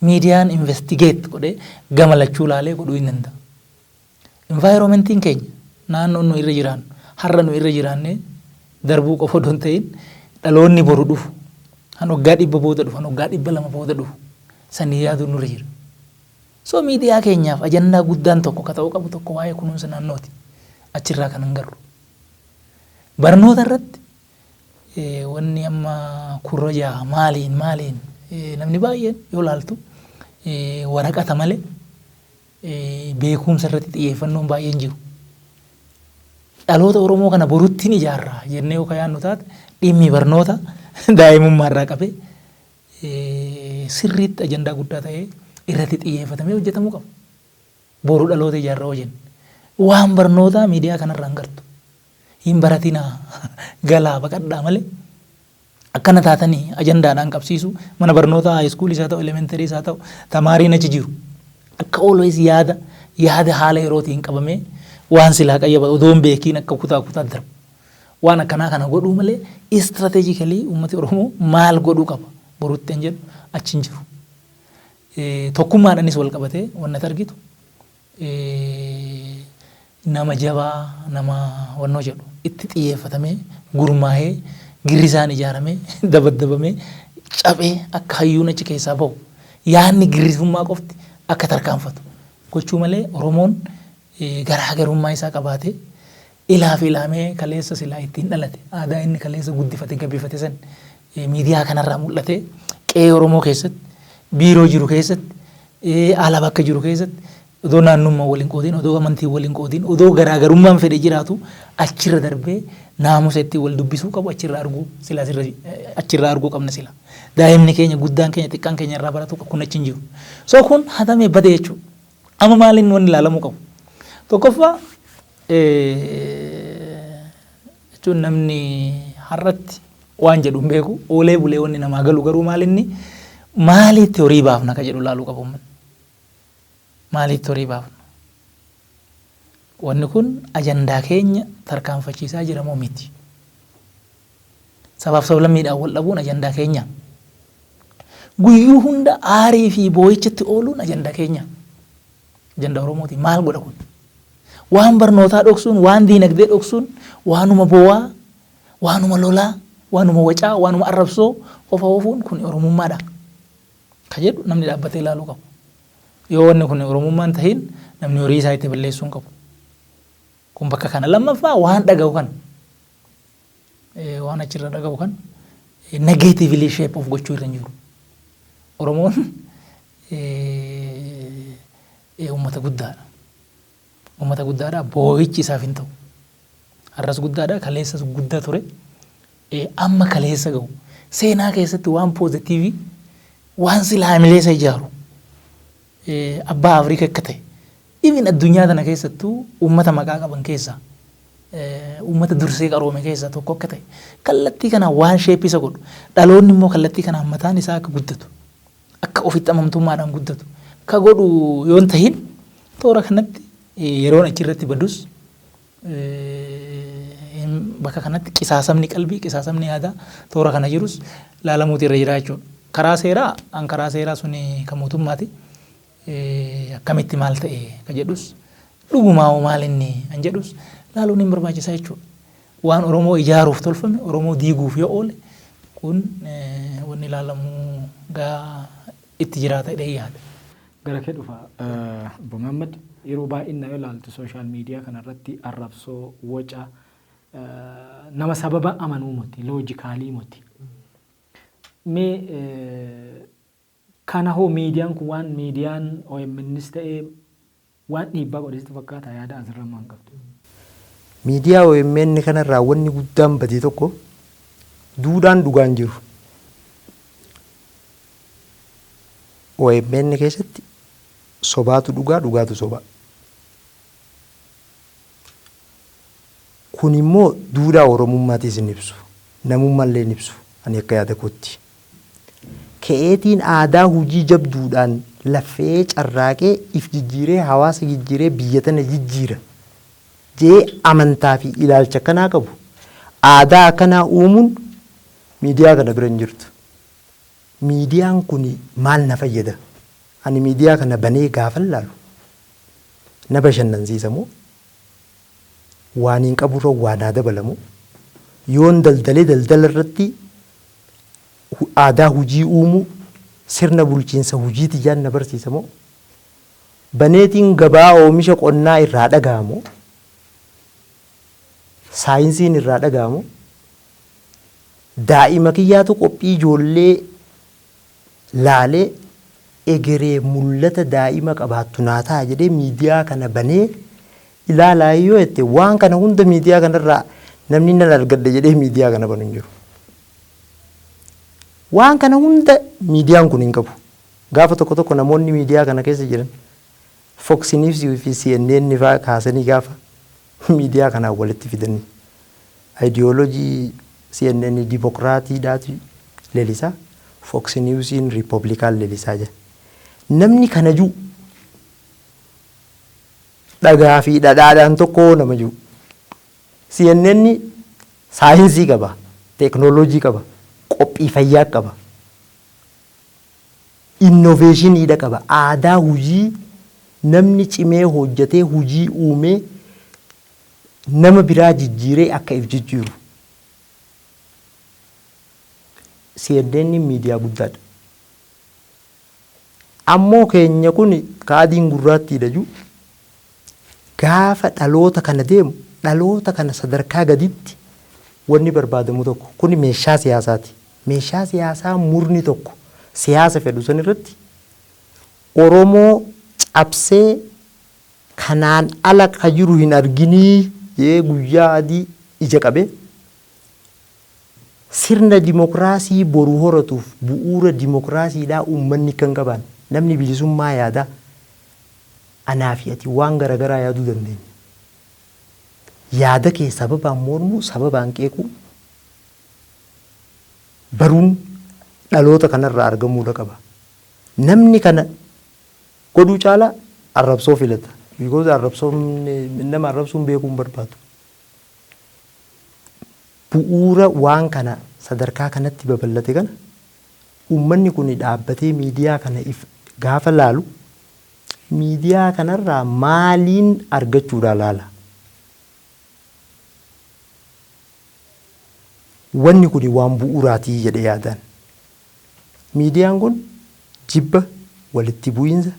miidiyaan investigeet godhee gama lachuu laalee godhuu hin danda'a envaayiromentiin keenya naannoo nu irra jiraannu har'a nu irra jiraannee darbuu qofa odoo hin ta'in dhaloonni boru dhufu han waggaa 100 booda dhufu han waggaa 200 booda dhufu sanii yaaduu nurra jira so miidiyaa keenyaaf ajandaa guddaan tokko ka ta'uu qabu tokko waa'ee kunuunsa naannooti achirraa kan hangarru barnoota irratti wanni amma kurrajaa maaliin namni baay'een yoo laaltu waraqata malee beekumsa irratti xiyyeeffannoon baay'een jiru dhaloota Oromoo kana boruttiin ijaarraa jennee yoo yaannu taate dhimmi barnoota daa'imummaa irraa qabee sirriitti ajandaa guddaa ta'ee irratti xiyyeeffatamee hojjetamuu qaba boru dhaloota ijaarraa hojjennu waan barnootaa miidiyaa kanarraa hin gartu hin baratinaa galaa baqadhaa malee akkana taatanii ajandaadhaan qabsiisu mana barnootaa haayiskuulii isaa ta'u elementarii isaa ta'u tamaariin achi jiru akka always yaada haala yerootiin qabamee waan silaa qayyaba odoon beekiin akka kutaa darbu waan akkanaa kana godhuu malee istirateejikalii uummati Oromoo maal godhuu qaba borutti hin jedhu achi hin jiru tokkummaadhaanis wal qabatee wanna argitu nama jabaa nama wannoo jedhu itti xiyyeeffatamee gurmaa'ee girrisaan ijaaramee dabaddabamee cabee akka hayyuun achi keessaa bahu yaanni girrisummaa qofti akka tarkaanfatu gochuu malee Oromoon garaagarummaa isaa qabaatee ilaaf ilaamee kaleessa silaa ittiin dhalate aadaa inni kaleessa guddifate gabbifate san miidiyaa kanarraa mul'ate qe'ee Oromoo keessatti biiroo jiru keessatti ala bakka jiru keessatti odoo naannummaa waliin qoodiin odoo amantii waliin qoodiin odoo garaagarummaan fedhe jiraatu achirra darbee naamusa itti wal dubbisuu qabu achirraa arguu qabna sila daa'imni keenya guddaan keenya xiqqaan keenya irraa baratu kun achi hin jiru so kun hatamee bade jechuudha amma maaliin wanni ilaalamuu qabu tokkoffaa jechuun namni har'atti waan jedhu hin beeku oolee bulee wanni namaa galu garuu maaliitti horii baafna ka jedhu laaluu qabu maaliitti horii baafna wanni kun ajandaa keenya tarkaanfachiisaa jira moo miti sabaaf sablammiidhaan wal dhabuun ajandaa keenya guyyuu hunda aarii fi boo'ichatti ooluun ajandaa keenya ajandaa Oromooti maal godha kun waan barnootaa dhoksuun, waan diinagdee dhoksuun, waanuma bowaa, waanuma lolaa, waanuma wacaa, waanuma arrabsoo qofa oofuun kun oromummaadha ka jedhu namni dhaabbatee ilaaluu qabu. Yoo wanni kun oromummaan tahin namni horii isaa itti balleessuu hin qabu. Kun bakka kana. Lammaffaa waan dhaga'u kan waan achirra dhaga'u kan negatively shape of gochuu irra hin jiru. Oromoon uummata guddaadha. Uummata guddaadha. Boo'ichi isaaf hin ta'u. Har'as guddaadha. Kaleessas guddaa ture. Amma kaleessa ga'u. Seenaa keessatti waan poozitiivii waan silaa hamilee isa ijaaru abbaa Afrikaa akka ta'e. Even addunyaa tana keessattuu uummata maqaa qaban keessaa uummata dursee qaroome keessaa tokko akka ta'e kallattii kana waan sheeppii isa godhu dhaloonni immoo kallattii kanaan mataan isaa akka guddatu akka ofitti amantummaadhaan guddatu ka godhu yoon tahin toora kanatti yeroon achirratti badus bakka kanatti qisaasamni qalbii qisaasamni yaadaa toora kana jirus laalamuuti irra jira jechuudha. Karaa seeraa suni kan mootummaati. Akkamitti maal ta'e ka jedhus dhugumaa hoo maal inni an jedhus laaluun hin barbaachisaa jechuudha. Waan Oromoo ijaaruuf tolfame Oromoo diiguuf yoo oole kun wanni ilaalamuu gaa itti jiraata jedhee yaada. Gara kee dhufa Obbo Muhammad yeroo baay'inaan yoo ilaaltu sooshaal miidiyaa kanarratti arrabsoo waca nama sababa amanuu moti loojikaalii moti. Kana hoo miidiyaan kun waan miidiyaan OMNs ta'ee waan dhiibbaa godhesitti fakkaata yaada asirra maan qabdu. Miidiyaa OMN kanarraa wanni guddaan badii tokko duudhaan dhugaan jiru. OMN keessatti sobaatu dhugaa dhugaatu soba. Kun immoo duudhaa Oromummaatis hin ibsu. Namummaallee hin ibsu. Ani akka yaada kootti. Ka'eetiin aadaa hojii jabduudhaan lafee carraaqee if jijjiiree hawaasa jijjiiree biyya tana jijjiira jee amantaa fi ilaalcha kanaa qabu aadaa akkanaa uumuun miidiyaa kana bira hin jirtu. Miidiyaan kun maal na fayyada? Ani miidiyaa kana banee gaafa laalu na bashannansiisa moo waan hin qaburra waan naa dabalamu yoon daldalee daldala irratti aadaa hujii uumuu sirna bulchiinsa hujiiti jaan na barsiisa moo baneetiin gabaa oomisha qonnaa irraa dhaga'amu saayinsiin irraa dhaga'amu daa'ima kiyyaatu qophii ijoollee laalee egeree mul'ata daa'ima qabaattu naa ta'a jedhee miidiyaa kana banee ilaalaa yoo jette waan kana hunda miidiyaa kanarraa namni nan argadha jedhee miidiyaa kana banu hin jiru. Waan kana hunda miidiyaan kun hin qabu. Gaafa tokko tokko namoonni miidiyaa kana keessa jiran Fox News fi CNN fa'aa kaasanii gaafa miidiyaa kanaan walitti fidanii ideoloojii CNN dimokiraatiidhaatu leelisaa Fox Newsiin riippablikaan leelisaa jira. Namni kana jiru dhagaa fi dhadhaadhaan tokko nama jiru. CNN saayinsii qaba, teeknooloojii qaba. Qophii fayyaa qaba. Innoveeshiniidha qaba. Aadaa hujii namni cimee hojjetee hujii uumee nama biraa jijjiiree akka if jijjiiru. CNN miidiyaa guddaadha. Ammoo keenya kun kaadiin gurraattiidha jiru. Gaafa dhaloota kana deemu dhaloota kana sadarkaa gaditti wanni barbaadamu tokko kun meeshaa siyaasaati. Meeshaa siyaasaa murni tokko siyaasa fedhu san irratti Oromoo cabsee kanaan ala ka jiru hin arginii jee guyyaa adii ija qabee sirna dimokiraasii boru horatuuf bu'uura dimokiraasiidhaa uummanni kan qaban namni bilisummaa yaada anaa fi ati waan garaagaraa yaaduu dandeenya. Yaada kee sababaan mormuu sababaan qeequu baruun dhaloota kanarraa argamuudha qaba. Namni kana godhuu caalaa arrabsoo filata. Because nama arrabsuun beekuu hin barbaadu. Bu'uura waan kana sadarkaa kanatti babal'ate kana uummanni kun dhaabbatee miidiyaa kana gaafa laalu miidiyaa kanarraa maaliin argachuudha laala. Wanni kun waan bu'uuraatii jedhee yaadaan. Miidiyaan kun jibba walitti bu'iinsa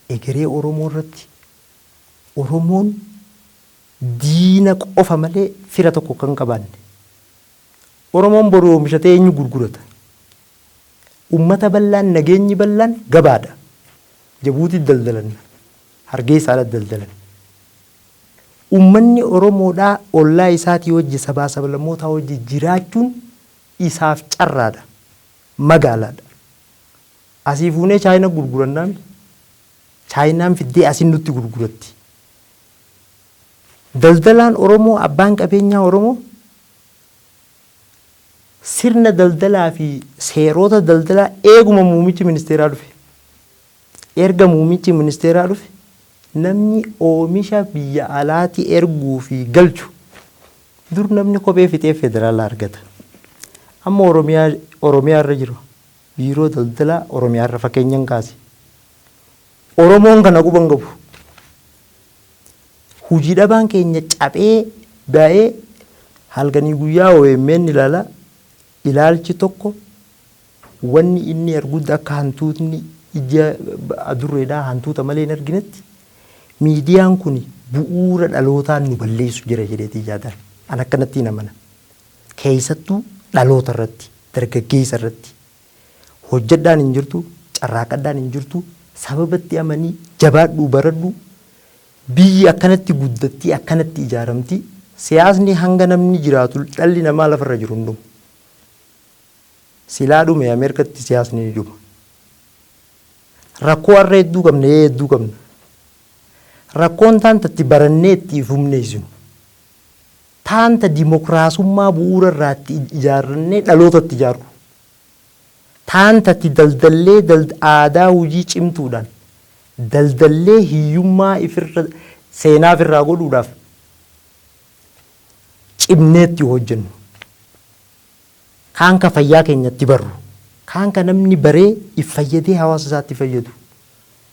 egeree Oromoo irratti Oromoon diina qofa malee fira tokko kan qabaanne. Oromoon boru oomishatee eenyu gurgurata? Ummata bal'aan nageenyi bal'aan gabaadha. Jabuutii daldalan, Hargeysaa daldalan. Ummanni Oromoodhaa ollaa isaatii hojii sabaa sablammootaa hojii jiraachuun isaaf carraadha. Magaalaadha. Asii fuunee Chaayinaa gurgurannaan Chaayinaan fiddee asiin nutti gurguratti. Daldalaan Oromoo abbaan qabeenyaa Oromoo sirna daldalaa fi seerota daldalaa eeguma muummichi ministeeraa dhufe. Erga muummichi ministeeraa dhufe namni oomisha biyya alaatti erguu fi galchu dur namni kophee fixee federaalaa argata. Amma Oromiyaa irra jiru biiroo daldalaa Oromiyaa irra fakkeenyan kaase. Oromoon kana quban qabu. Hujii dhabaan keenya cabee ba'ee halkanii guyyaa OMN ilaala. Ilaalchi tokko wanni inni arguutti akka hantuutni ija adurreedhaa hantuuta malee hin arginetti miidiyaan kun bu'uura dhalootaan nu balleessu jira jedheetii yaadan. An akkanatti hin amana. Keessattuu dhaloota irratti, dargaggeessa irratti hojjedhaan hin jirtu, carraaqadhaan hin jirtu, sababatti amanii jabaadhuu baradhuu biyyi akkanatti guddatti akkanatti ijaaramti. Siyaasni hanga namni jiraatu dhalli namaa lafarra jiru hundumaa. Silaa dhume Ameerikatti siyaasni ni dhuma. Rakkoo har'a hedduu qabna hedduu qabna. Rakkoon taantatti barannee itti humneessinu. Taanta dimokiraasummaa bu'uura irraatti ijaarrannee dhalootatti ijaarru. Taantatti daldallee aadaa hojii cimtuudhaan daldallee hiyyummaa seenaa ofirraa godhuudhaaf cimneetti hojjennu. Kaan ka fayyaa keenyatti barru. Kaan ka namni baree if fayyadee hawaasa isaatti fayyadu.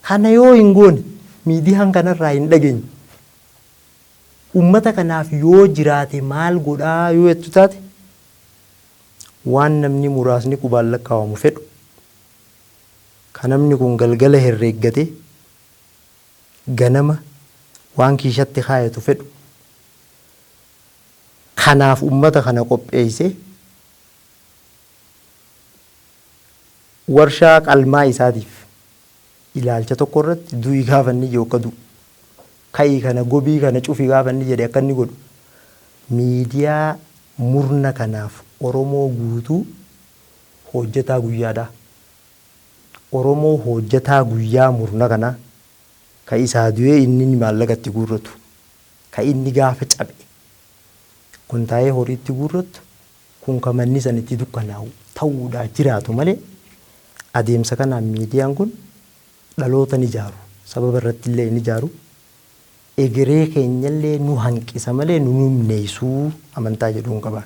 Kana yoo hin goone miidiyaan kanarraa hin dhageenye. Ummata kanaaf yoo jiraate maal godhaa yoo jettu taate waan namni muraasni qubaan lakkaa'amu fedhu. Kan namni kun galgala herreeggate ganama waan kiishatti kaayatu fedhu. Kanaaf ummata kana qopheessee warshaa qalmaa isaatiif ilaalcha tokko irratti du'i gaafanni yookaan ka'ii kana gobii kana cufii gaafanni jedhe akka inni godhu miidiyaa murna kanaaf Oromoo guutuu hojjetaa guyyaadha. Oromoo hojjetaa guyyaa murna kana ka isaa du'ee inni maallaqatti guurratu ka inni gaafa cabe kun taa'ee horiitti guurratu kun ka manni sanitti dukkanaa'u ta'uudhaa jiraatu malee. Adeemsa kanaan miidiyaan kun dhaloota ni ijaaru. Sababa irratti illee ni ijaaru. Egeree keenyallee nu hanqisa malee nu humneessuu amantaa jedhuun qaba.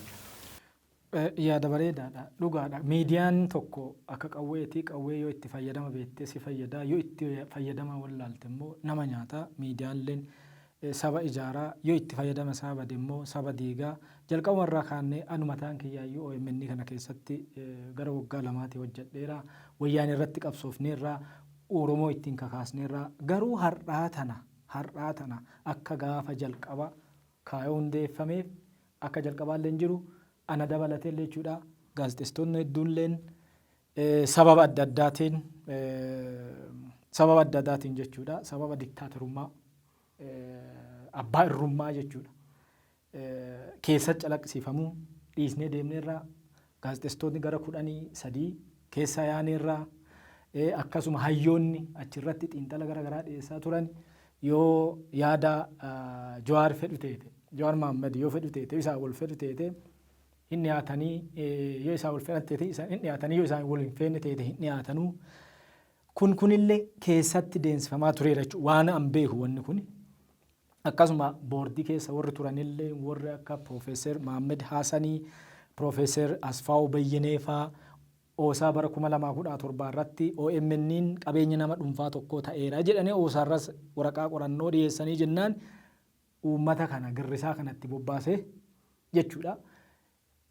Yaada bareedaadha. Dhugaadha. Miidiyaan tokko akka qawweetii qawwee yoo itti fayyadama beektee si fayyadaa yoo itti fayyadama wallaalte immoo nama nyaata. Miidiyaaleen saba ijaaraa yoo itti fayyadama saba immoo saba diigaa jalqabuma irraa kaannee anu mataan kiyyaayyuu OMN kana keessatti gara waggaa lamaatti hojjedheera. Wayyaan irratti qabsoofneerraa Oromoo ittiin kakaasneerraa garuu har'aa tana akka gaafa jalqaba kaayoo hundeeffameef akka jalqabaallee hin jiru ana dabalatee jechuudha. Gaazexeessitoonni hedduulleen sababa adda addaatiin jechuudha. Sababa diktaatorummaa abbaa irrummaa jechuudha. Keessa calaqqisiifamuu dhiisnee deemneerraa gaazexeessitoonni gara 13 keessa yaaneerraa akkasuma hayyoonni achirratti xiinxala garaagaraa dhiyeessaa turan yoo yaada Jawaar fedhu teete Jawaar Mohaammed yoo fedhu teete isaa wal fedhu teete hin dhiyaatanii yoo isaa wal fedhan teete hin dhiyaatanii yoo isaa wal hin fedhanne teete hin dhiyaatanuu kunillee keessatti deemsifamaa tureera jechuudha. Waan an beeku wanni kun akkasuma boordii keessa warri turanillee warri akka Profeesar Mohaammed Haasanii Profeesar Asfaaw Bayyineefaa Oosaa bara 2017 irratti OMN'n qabeenya nama dhuunfaa tokko ta'eera jedhanii oosaarras waraqaa qorannoo dhiyeessanii jennaan uummata kana girrisaa kanatti bobbaasee jechuudha.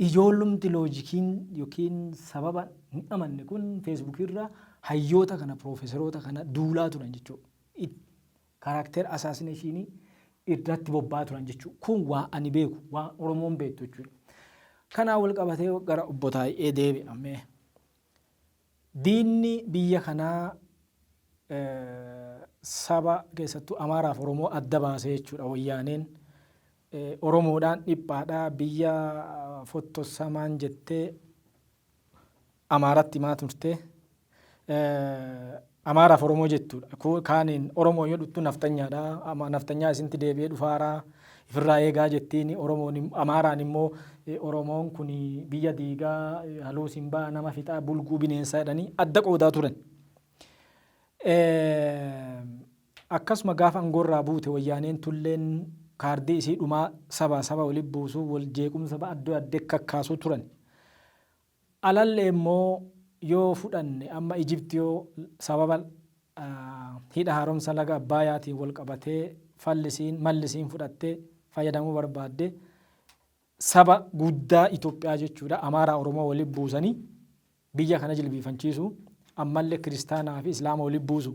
Ijoollumti loojikiin yookiin sababa hin amanne kun feesbuukii irra hayyoota kana piroofeesaroota kana duulaa turan jechuudha. Kaaraakter asaasinashinii irratti bobbaa turan jechuudha. Kun waa ani beeku, waa Oromoon beektu jechuudha. Kanaa wal qabatee gara obbo Taayee deebi'amee diinni biyya kanaa saba keessattuu Amaaraaf Oromoo adda baasee jechuudha wayyaaneen. Oromoodhaan dhiphaadhaa biyya fottosamaan jettee Amaaratti maa turte Amaaraaf Oromoo jettuudha. Kaaniin Oromoo yoo dhuttu naftanyaadha. Naftanyaa isinti deebi'ee dhufaaraa ifirraa eegaa jettiin Oromoon Amaaraan immoo Oromoon kun biyya diigaa haluu simbaa nama fixaa bulguu bineensaa jedhanii adda qoodaa turan. Akkasuma gaafa angoorraa buute wayyaaneen tulleen kaardii isii dhumaa saba waliin buusuu wal jeequmsa adda adda kakkaasuu turan. Alallee immoo yoo fudhanne amma Ijipti yoo sababa hidha haaromsa laga Abbaayaatiin wal qabatee mallisiin fudhattee fayyadamuu barbaadde saba guddaa Itoophiyaa jechuudha Amaaraa Oromoo waliin buusanii biyya kana jilbiifanchiisu ammallee kiristaanaa fi islaama waliin buusu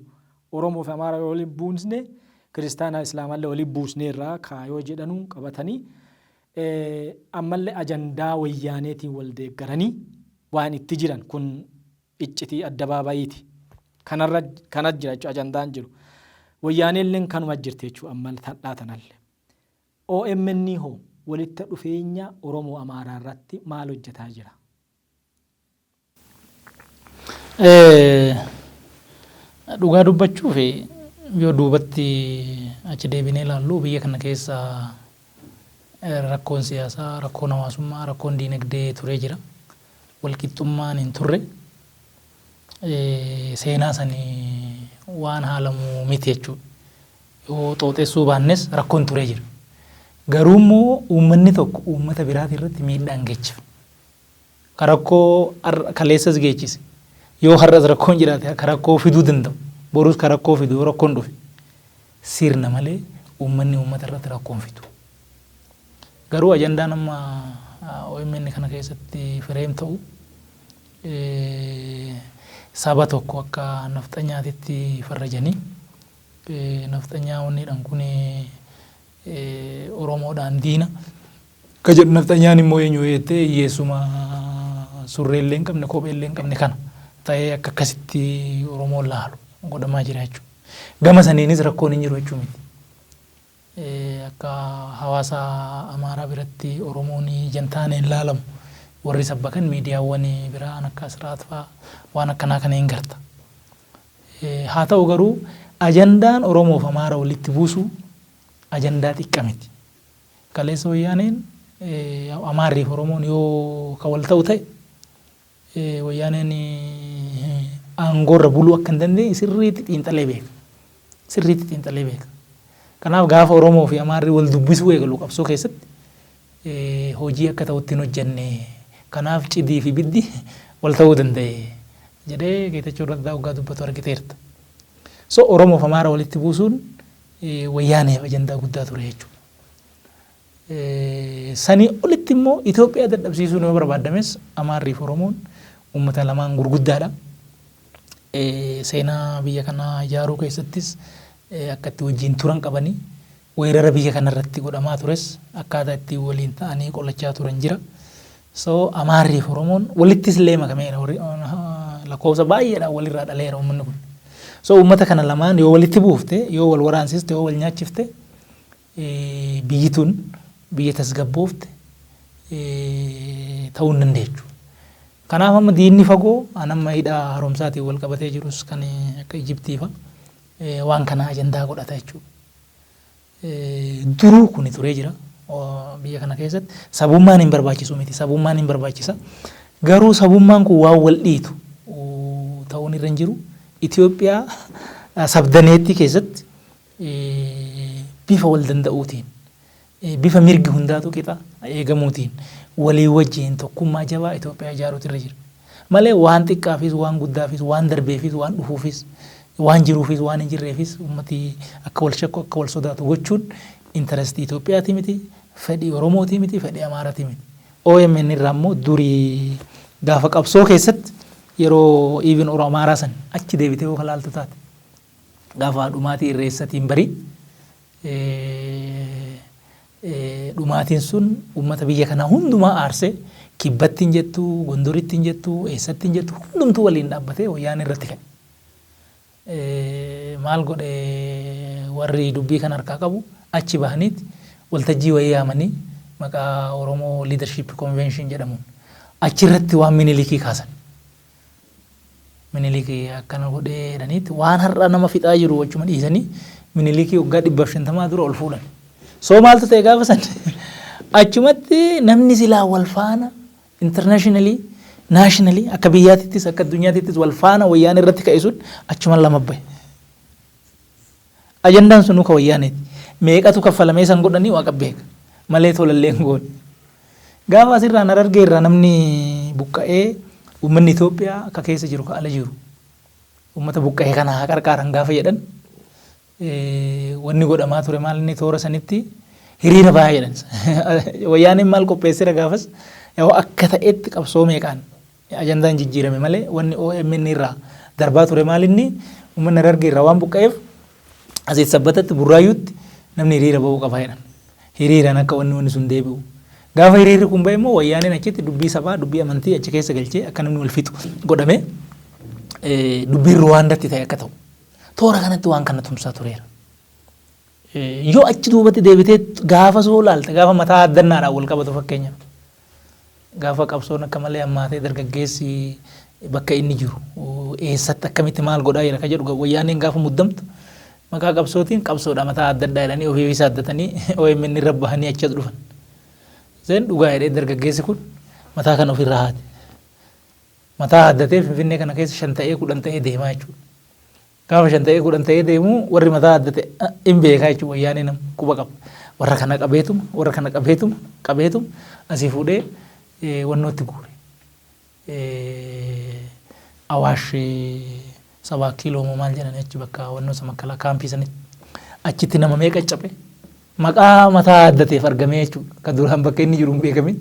Oromoo fi Amaaraa waliin buusne kiristaanaa islaamallee waliin buusne irraa kaayoo jedhanu qabatanii ammallee ajandaa wayyaaneetiin wal deeggaranii waan itti jiran kun iccitii addabaabayiiti. Kanat jira jechuudha ajandaan jiru. Wayyaaneen kanuma jirti jechuudha amma dhaatanallee. OMN hoo walitti dhufeenya Oromoo Amaaraa irratti maal hojjetaa jira? Dhugaa dubbachuuf yoo duubatti achi deebinee ilaallu biyya kana keessa rakkoon siyaasaa, rakkoon hawaasummaa, rakkoon diinagdee turee jira. Walqixxummaan hin turre seenaa sanii waan haalamu miti jechuudha. Yoo xooxessuu baannes rakkoon turee jira. Garuu immoo uummanni tokko uummata biraati irratti miidhaan geechisa. Ka rakkoo kaleessas geechise. Yoo har'as rakkoon jiraate ka rakkoo fiduu danda'u. Borus ka rakkoo fidu yoo rakkoon dhufe sirna malee uummanni uummata irratti rakkoon fidu. Garuu ajandaan amma OMN kana keessatti fireem ta'u saba tokko akka nafxanyaatitti farrajanii nafxanyaa wanniidhaan kun Oromoodhaan diina ka jedhu nafxanyaan immoo eenyu jettee hiyyeessuma surreellee hin qabne kopheellee hin qabne kana ta'ee akka akkasitti Oromoon laalu godhamaa jira jechuudha. Gama saniinis rakkoon hin jiru jechuu miti. Akka hawaasa Amaaraa biratti Oromoon jantaaneen laalamu warri sabbakan miidiyaawwan biraan akka Asraat fa'aa waan akkanaa kana hin garta. Haa ta'u garuu ajandaan Oromoof Amaaraa walitti buusu ajandaa xiqqaa miti. Kaleessa wayyaaneen Amaarriif Oromoon yoo ka wal ta'u ta'e wayyaaneen aangoorra buluu akka hin dandeenye sirriitti xiinxalee beeka. Sirriitti xiinxalee beeka. Kanaaf gaafa Oromoo fi Amaarri wal dubbisuu eegalu qabsoo keessatti hojii akka ta'utti hin hojjenne. Kanaaf cidii fi biddi wal ta'uu danda'e jedhee Geetachoo Raddaa waggaa dubbatu argiteerta. So Oromoo fi Amaaraa walitti buusuun wayyaaneef ajandaa guddaa ture jechuudha. Sanii olitti immoo Itoophiyaa dadhabsiisuun yoo barbaadames Amaarrii fi Oromoon uummata lamaan gurguddaadha. Seenaa biyya kanaa ijaaruu keessattis akka itti wajjin turan qabanii weerara biyya kanarratti godhamaa tures akkaataa itti waliin ta'anii qolachaa turan jira. So Amaarrii fi Oromoon walittis illee makameera lakkoofsa baay'eedhaan walirraa dhaleera uummanni kun. So uummata kana lamaan yoo walitti buufte yoo wal waraansiste yoo wal nyaachifte biyyi tun biyya tasgabboofte ta'uu hin dandeechu. Kanaaf amma diinni fagoo anamma hidha haaromsaatiin wal qabatee jirus kan akka Ijiptii fa'a waan kana ajandaa godhata jechuudha. Duruu kun turee jira biyya kana keessatti sabummaan hin barbaachisu miti sabummaan hin barbaachisa. Garuu sabummaan kun waan wal dhiitu ta'uun irra hin jiru. Itoophiyaa sabdaneetti keessatti bifa wal danda'uutiin bifa mirgi hundaatu qixa eegamuutiin walii wajjin tokkummaa jabaa Itoophiyaa ijaaruutu irra jira. malee waan xiqqaafis waan guddaafis waan darbeefis waan dhufuufis waan jiruufis waan hin jirreefis ummati akka wal shakku akka wal sodaatu gochuun intarestii Itoophiyaati miti fedhii Oromooti miti fedhii Amaaraati miti. OMN irraa immoo durii gaafa qabsoo keessatti yeroo even Oromoo Amaaraa san achi deebitee yoo kalaaltu taate gaafa dhumaatii irreessatiin barii dhumaatiin sun ummata biyya kanaa hundumaa aarsee kibbatti hin jettu gondoritti hin jettu eessatti hin jettu hundumtuu waliin dhaabbatee wayyaan irratti ka'e. Maal godhe warri dubbii kan harkaa qabu achi bahaniiti waltajjii wayii yaamanii maqaa Oromoo Leadership Convention jedhamuun achirratti waan minilikii kaasan. Minilikii akkana godhee jedhaniiti waan har'a nama fixaa jiru wachuma dhiisanii minilikii waggaa 150 dura ol fuudhan. Soo maaltu ta'e gaafa san achumatti namni silaa wal faana internationally nationally akka biyyaatittis akka addunyaatittis wal faana wayyaan irratti ka'e sun achuma lama bahe. Ajandaan sun nuka wayyaaneeti. Meeqatu kaffalamee san godhanii waaqa beeka malee tolallee hin goone. Gaafa asirraan Harargee irraa namni buqqa'ee uummanni Itoophiyaa akka keessa jiru ka ala jiru uummata buqqa'ee kana haa qarqaaran gaafa jedhan wanni godhamaa ture maal inni toora sanitti hiriira bahaa jedhan. Wayyaaniin maal qopheessira gaafas yoo akka ta'etti qabsoo meeqaan ajandaan jijjiirame malee wanni OMN irraa darbaa ture maal inni uummanni Harargee irraa waan buqqa'eef asii sabbatatti burraayyuutti namni hiriira bahuu qaba jedhan. Hiriiraan akka wanni sun deebi'u. Gaafa hiriirri kun bahe immoo wayyaaniin achitti dubbii sabaa dubbii amantii achi keessa galchee akka namni wal fixu godhame dubbiin Ruwaandatti ta'e akka ta'u. Toora kanatti waan kana tumsaa tureera. Yoo achi duubatti deebitee gaafa soo laalte gaafa mataa addannaadhaan wal qabatu fakkeenyaaf. Gaafa qabsoon akka malee hammaatee dargaggeessi bakka inni jiru eessatti akkamitti maal godhaa jira ka jedhu wayyaaniin gaafa muddamtu maqaa qabsootiin qabsoodha mataa adda addaa jedhanii ofii isaa addatanii OMN irra bahanii achi as dhufan. Zeen dhugaa jedhee dargaggeessi kun mataa kan ofirraa haate. Mataa addatee Finfinnee kana keessa 5 ta'ee 10 ta'ee deemaa jechuudha. Gaafa 5 ta'ee 10 ta'ee deemu warri mataa addate hin beekaa jechuudha wayyaanii nam quba qaba. Warra kana qabeetuma asii fuudhee wannootti guure. Awaash 7 kiiloo maal jedhanii achi bakka wannoo sama kala kaampii sanitti achitti nama meeqa cabe maqaa mataa addateef argamee jechuudha. Kan duraan bakka inni jiru hin beekamin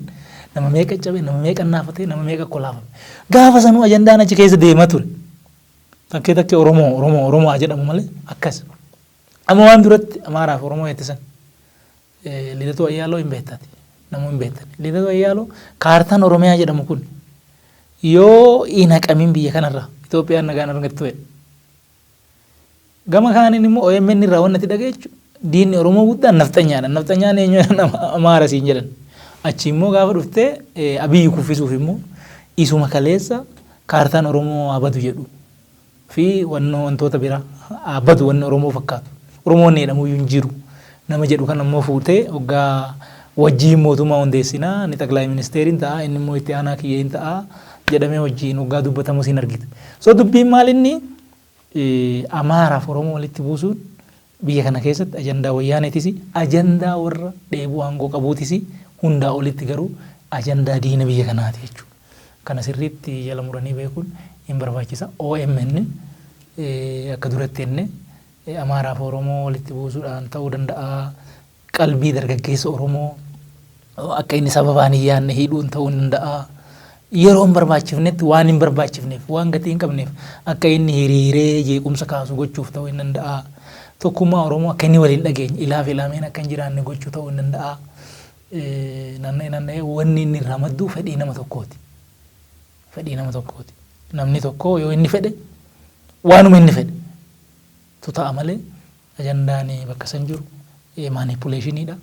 nama meeqa cabe nama meeqa naafatee nama meeqa kolaafame. Gaafa sanuu ajandaan achi keessa deemaa ture. Takkee Oromoo jedhamu malee akkas. Amma waan duratti Amaaraaf Oromoo ittisan Lidatuu Ayyaaloo hin beektaati. Namuu hin beektan. Lidatuu Ayyaaloo kaartaan Oromiyaa jedhamu kun yoo hin haqamin biyya kanarraa Itoophiyaan nagaan argattu jedhe. Gama kaaniin immoo OMN irraa waan itti dhageechu diinni Oromoo guddaan nafxanyaadha. Nafxanyaan eenyudha Amaara siin jedhan. Achi immoo gaafa dhuftee Abiyyi kuffisuuf immoo isuma kaleessa kaartaan Oromoo abadu jedhu fi wantoota biraa abadu wanni Oromoo fakkaatu. Oromoon jedhamu hin jiru. Nama jedhu kan ammoo fuutee waggaa wajjiin mootummaa hundeessinaa ni xaqilaa ministeeriin ta'a inni immoo itti aanaa kiyyeen ta'a jedhamee wajjiin waggaa dubbatamu siin argita. So dubbiin maal inni Amaaraaf Oromoo walitti buusuun biyya kana keessatti ajandaa wayyaaneetis ajandaa warra dheebuu aangoo qabuutis hundaa olitti garuu ajandaa diina biyya kanaati jechuudha. Kana sirriitti jala muranii beekuun hin barbaachisa. OMN akka duratti inni Amaaraaf Oromoo walitti buusuudhaan ta'uu danda'a. Qalbii dargaggeessa Oromoo akka inni sababaan hin yaadne hidhuun ta'uu danda'a. Yeroo hin barbaachifnetti waan hin barbaachifneef waan gatii hin qabneef akka inni hiriiree jeequmsa kaasu gochuuf ta'uu hin danda'a. Tokkummaa Oromoo akka inni waliin dhageenye ilaaf ilaameen akka hin jiraanne gochuu ta'uu hin danda'a. Naanna'ee wanni inni irraa maddu fedhii nama tokkooti. Fedhii nama tokkooti. Namni tokko yoo inni fedhe waanuma inni fedhe tu ta'a malee ajandaan bakka san jiru manipuleeshiniidha.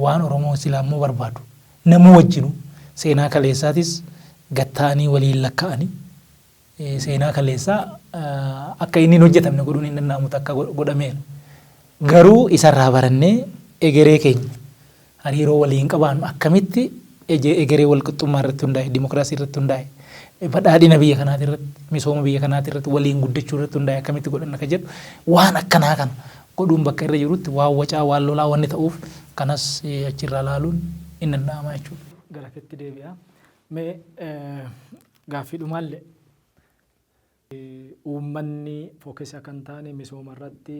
Waan Oromoo silaammoo barbaadu namuu wajjinu seenaa kaleessaatis gattaanii waliin lakka'anii seenaa kaleessaa akka inni hin hojjetamne godhuun hin danda'amu akka godhameera. Garuu isarraa barannee egeree keenya hariiroo waliin qabaannu akkamitti egeree walqixxummaa irratti hundaa'e dimokiraasii irratti hundaa'e badhaadhina biyya kanaati irratti misooma biyya kanaati irratti waliin guddachuu irratti hundaa'e akkamitti godhanna ka jedhu waan akkanaa kana godhuun bakka irra jirutti waan wacaa waan lolaa wanni ta'uuf kanas achirraa laaluun hin danda'ama jechuudha. Gara keetti deebi'a. Mee gaaffiidhumaallee uummanni fookesii kan taane misooma irratti,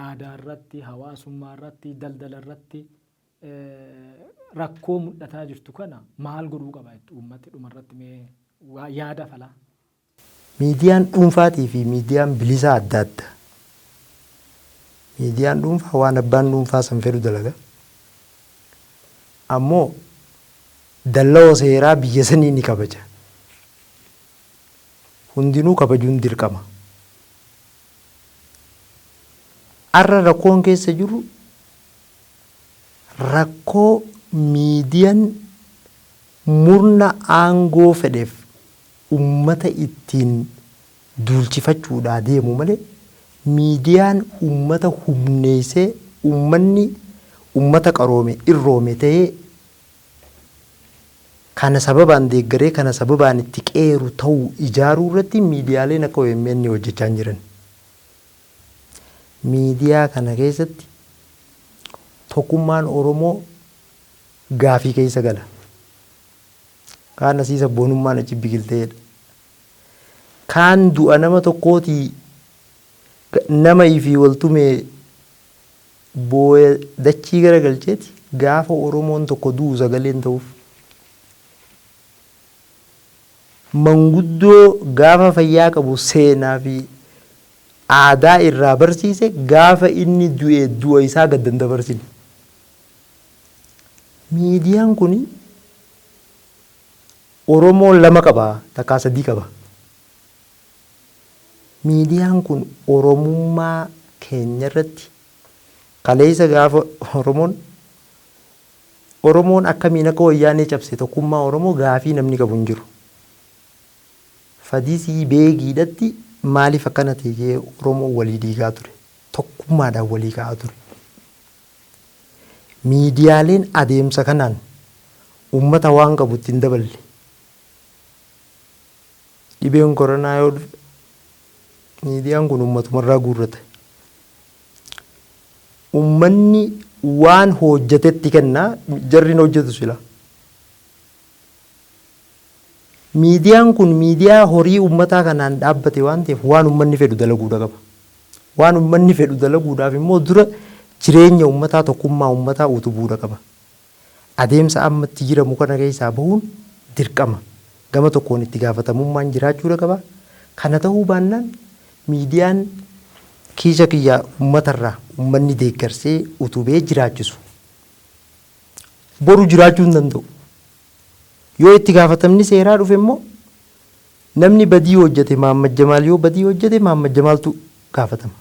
aadaa irratti, hawaasummaa irratti, daldala irratti rakkoo mul'ataa jirtu kana maal godhuu qaba uummati dhuma irratti mee yaada falaa? Miidiyaan dhuunfaatii fi miidiyaan bilisaa adda adda. Miidiyaan dhuunfaa waan abbaan dhuunfaa san fedhu dalaga. Ammoo dalloo seeraa biyya sanii ni kabaja. Hundinuu kabajuun dirqama. Arra rakkoon keessa jiru rakkoo miidiyaan murna aangoo fedheef ummata ittiin duulchifachuudhaa deemu malee miidiyaan ummata humneessee ummanni ummata qaroome irroome ta'ee kana sababaan deeggaree kana sababaan itti qeeru ta'uu ijaaruu irratti miidiyaaleen akka OMN hojjechaa jiran. Miidiyaa kana keessatti tokkummaan Oromoo gaafii keessa gala. Kaan asii sabboonummaan achi biqilteedha. Kaan du'a nama tokkootii nama ifii waltumee boo'ee dachii garagalcheeti gaafa Oromoon tokko du'u sagaleen ta'uuf. Manguddoo gaafa fayyaa qabu seenaa fi aadaa irraa barsiise gaafa inni du'e du'a isaa gaddan dabarsine. Miidiyaan kuni Oromoon lama qaba takkaa sadii qaba. Miidiyaan kun Oromummaa keenya irratti kaleessa gaafa Oromoon akkamiin akka wayyaanee cabse tokkummaa Oromoo gaafii namni qabu hin jiru. Fadisii beegiidhatti maaliif akkana ta'ee Oromoo walii diigaa ture? Tokkummaadhaan walii ka'aa ture. Miidiyaaleen adeemsa kanaan uummata waan qabu ittiin daballe. Dhibeen koronaa yoo dhufe miidiyaan kun ummatumarraa guurrate. Uummanni waan hojjetetti kennaa jarriin hojjetu sila. Miidiyaan kun miidiyaa horii uummataa kanaan dhaabbate waan ta'eef waan uummanni fedhu dalaguudha qaba. Waan uummanni fedhu dalaguudhaaf immoo dura jireenya uummataa tokkummaa uummataa utubuudha qaba. Adeemsa ammatti jiramu kana keessaa bahuun dirqama. Gama tokkoon itti gaafatamummaan jiraachuudha qaba. Kana ta'uu baannaan miidiyaan kiisa kiyyaa uummatarraa uummanni deeggarsee utubee jiraachisu. Boru jiraachuu hin danda'u. Yoo itti gaafatamni seeraa dhufe immoo namni badii hojjete Mahammad Jamaal yoo badii hojjete Mahammad Jamaaltu gaafatama.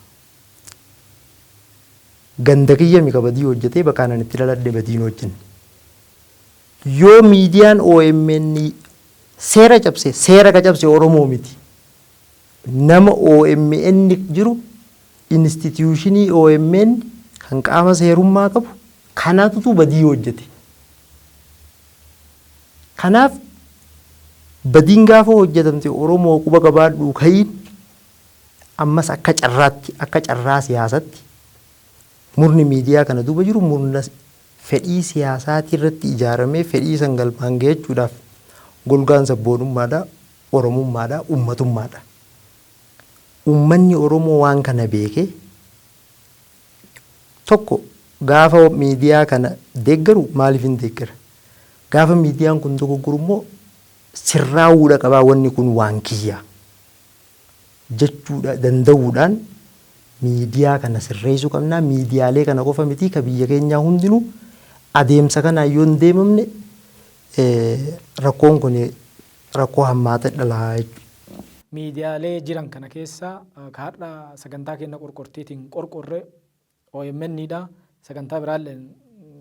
Ganda kiyya mika badii hojjete bakkaan itti dhaladhe badiin hojjenne. Yoo miidiyaan OMN seera cabse seera ka cabse Oromoo miti. Nama OMN jiru instituushinii OMN kan qaama seerummaa qabu kanaatu badii hojjete. Kanaaf badiin gaafa hojjetamte Oromoo quba qabaadhuu ka'iin ammas akka carraa siyaasatti murni miidiyaa kana duuba jiru murna fedhii siyaasaatii irratti ijaaramee fedhii san galmaan gahuudhaaf golgaan sabboonummaadha, Oromummaadha, uummatummaadha. Uummanni Oromoo waan kana beekee tokko gaafa miidiyaa kana deeggaru maaliif hin deeggara? Gaafa miidiyaan kun dogoggoru immoo sirraa'uudha qabaa wanni kun waan kiyya jechuudha danda'uudhaan miidiyaa kana sirreessuu qabnaa. Miidiyaalee kana qofa miti ka biyya keenyaa hundinuu adeemsa kanaan yoo hin deemamne rakkoon kun rakkoo hammaata dhalaa jechuudha. Miidiyaalee jiran kana keessa kaadha sagantaa keenya qorqortiitiin qorqorree OMN'dha. Sagantaa biraallee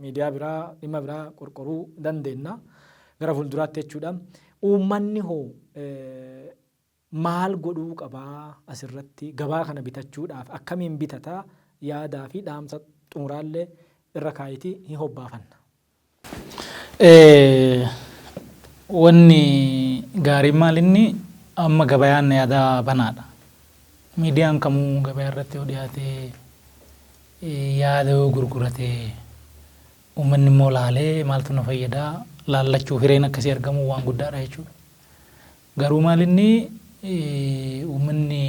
miidiyaa biraa dhimma biraa qorqoruu dandeenya gara fuulduraatti jechuudha. Uummanni hoo maal godhuu qabaa asirratti gabaa kana bitachuudhaaf akkamiin bitataa yaadaa fi dhaamsa xumuraallee irra kaayitii hin hobbaafanna. Wanni gaariin maalinni amma gabayaan yaadaa banaadha. Miidiyaan kamuu gabayaa irratti yoo dhiyaatee yaada yoo gurguratee uummanni immoo laalee maaltu na fayyadaa laallachuu hireen akkasii argamu waan guddaadha jechuudha. Garuu maalinni uummanni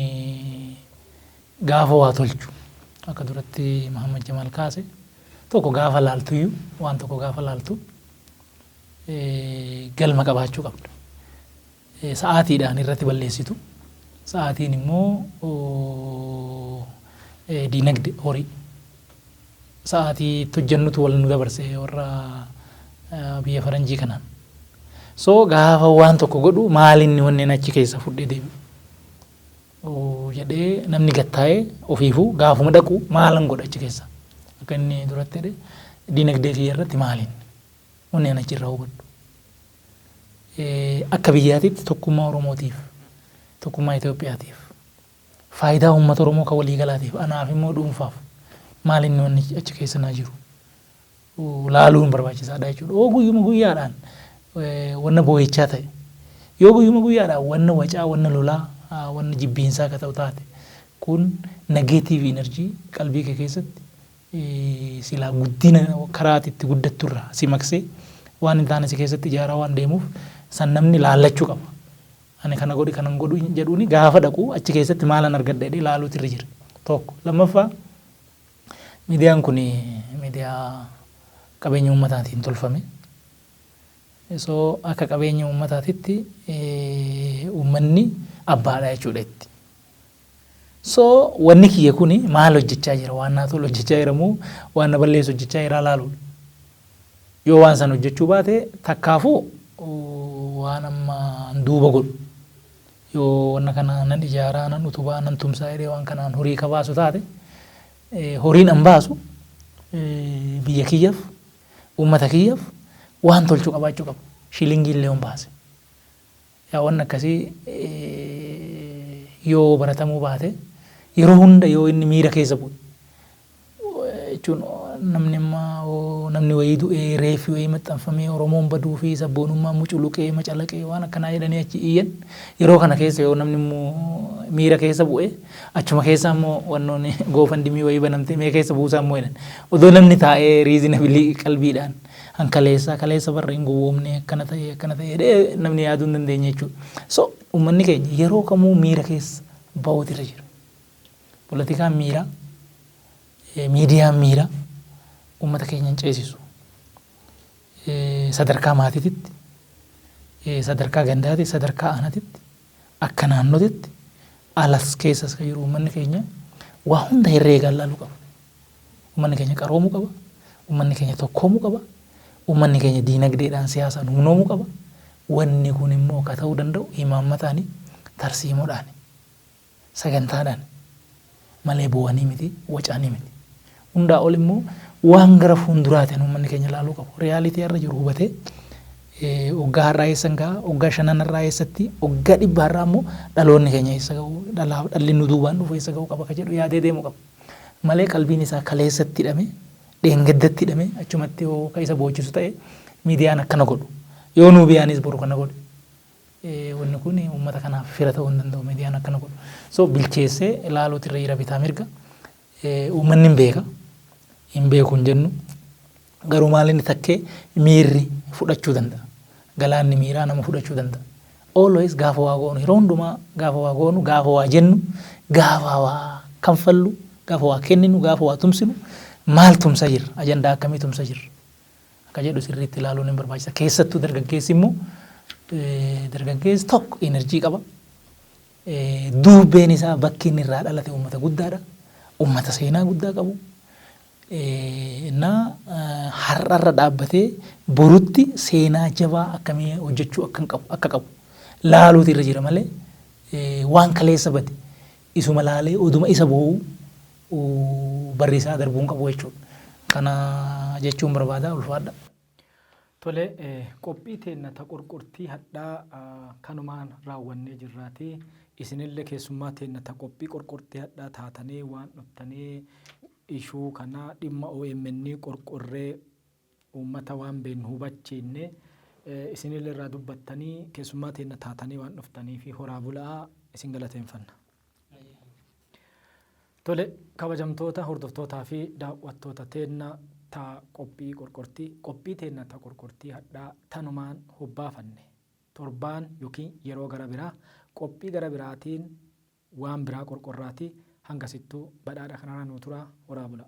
gaafa waa tolchu akka duratti Muhammad Jamal kaase tokko gaafa laaltuyyuu waan tokko gaafa laaltu galma qabaachuu qabda. Sa'aatiidhaan irratti balleessitu. Sa'aatiin immoo diinagdee horii. Sa'aatii hojjennutu wal nu dabarse warra biyya faranjii kanaan. So gaafa waan tokko godhu maalinni wanneen achi keessa fudhee deebi'u. Jedhee namni gattaa'ee ofiifuu gaafuma dhaqu maalan godha achi keessa. Akka inni duratti jedhe diinagdee kiyya irratti maaliin wanneen achi irraa hubadhu. Akka biyyaatitti tokkummaa Oromootiif tokkummaa Itoophiyaatiif faayidaa uummata Oromoo kan waliigalaatiif anaaf immoo dhuunfaaf maalinni wanni achi keessa naa jiru laaluun barbaachisaadha jechuudha. Oo guyyuma guyyaadhaan wanna boo'ichaa ta'e yoo guyyuma guyyaadhaan wanna wacaa wanna lolaa wanna jibbiinsaa akka ta'u taate kun negeetiiv enerjii qalbii kee keessatti silaa guddina karaatti itti guddatturraa si maksee waan hin taane si keessatti ijaaraa waan deemuuf san namni laallachuu qaba. Ani kana godhi kanan godhu jedhuuni gaafa dhaqu achi keessatti maalan argadha jedhee laaluutu irra jira. Tokko lammaffaa miidiyaan kun miidiyaa qabeenya uummataatiin tolfame. So akka qabeenya uummataatitti uummanni abbaadha jechuudha itti. So wanni kiyya kuni maal hojjechaa jira waan naa tolu hojjechaa jira moo waan na balleessu hojjechaa jira laaluudha. Yoo waan san hojjechuu baate takkaafuu waan amma duuba godhu. Yoo wanna kana nan ijaaraa nan utubaa nan tumsaa jedhee waan kanaan horii ka baasu taate horiin an baasu biyya kiyyaaf uummata kiyyaaf waan tolchuu qabaachuu qaba. Shilingii illee on baase. Yaa wanna akkasii yoo baratamuu baate yeroo hunda yoo inni miira keessa bu'e jechuun namni ammaa namni wayii du'ee reefi wayii maxxanfamee Oromoon baduu fi sabboonummaa muculuqee macalaqee waan akkanaa jedhanii achi iyyan yeroo kana keessa yoo namni immoo miira keessa bu'e achuma keessa immoo wannoon goofandimii wayii banamtee mee keessa buusaa immoo jedhan odoo namni taa'ee riizinabilii qalbiidhaan kaleessa barra hin gowwoomne akkana ta'e jedhee namni yaaduu hin dandeenye jechuudha. So uummanni keenya yeroo kamuu miira keessa ba'uutu irra jira. Poolitikaan miira, miidiyaan miira uummata keenya hin ceesisu. Sadarkaa maatiititti, sadarkaa gandaatitti, sadarkaa aanaatitti, akka naannootitti alas keessas kan jiru uummanni keenya waa hunda herreegaan laaluu qaba. Uummanni keenya qaroomuu qaba. Uummanni keenya tokkoomuu qaba. Uummanni keenya diinagdeedhaan siyaasaan humnoomuu qaba. Wanni kun immoo akka ta'uu danda'u imaammataani tarsiimoodhaani sagantaadhaan malee bu'anii miti wacaanii miti. Hundaa ol immoo waan gara fuulduraatiin uummanni keenya laaluu qabu. Riyaalitii irra jiru hubatee waggaa har'aa eessan gahaa waggaa shanan har'aa eessatti waggaa dhibba har'aa immoo dhaloonni keenya eessa ga'u dhalli nu duubaan dhufu eessa ga'u qaba ka jedhu yaadee deemu qaba. Malee qalbiin isaa kaleessatti hidhame dheengaddatti hidhame achumatti yoo ka isa boochisu ta'e miidiyaan akkana godhu. Yoo nuu biyaanis boru kana godhu. Wanni kun uummata kanaaf fira ta'uu hin danda'u miidiyaan akkana godhu. So bilcheessee ilaaluutu irra jira bitaa mirga. Uummanni hin beeka. Hin beeku hin jennu. Garuu maalinni takkee miirri fudhachuu danda'a. Galaanni miiraa nama fudhachuu danda'a. Always gaafa waa goonu yeroo hundumaa gaafa waa goonu gaafa waa jennu gaafa waa kanfallu gaafa waa kenninu gaafa waa tumsinu maal tumsa jirra ajandaa akkamii tumsa jirra. Akka jedhu sirriitti ilaaluun hin barbaachisa. Keessattuu dargaggeessi immoo dargaggeessi tokko enerjii qaba. Duubeen isaa bakki inni irraa dhalate uummata guddaadha. Uummata seenaa guddaa qabu. Har'arra dhaabbatee borutti seenaa jabaa akkamii hojjechuu akka qabu laaluutu irra jira malee waan kaleessa bade isuma laalee oduma isa bo'uu barreessaa darbuun qabu jechuudha. Kana jechuun barbaada ulfaadha. Tole qophii teenna ta qorqortii hadhaa kanumaan raawwannee jirraati. Isinillee keessummaa teenna ta qophii qorqortii hadhaa taatanii waan dhuftanii ishuu kana dhimma OMN qorqorree uummata waan beeknu hubachiinne isinillee irraa dubbattanii keessummaa teenna taatanii waan dhuftanii fi horaa bulaa isin galateeffanna. Tole kabajamtoota hordoftootaa fi daawwattoota teenna ta qophii qophii teenna ta qorqortii hadhaa tanumaan hobbaafanne torbaan yookiin yeroo gara biraa qophii gara biraatiin waan biraa qorqorraati hangasittuu badhaadha kanarra nu turaa horaa bula.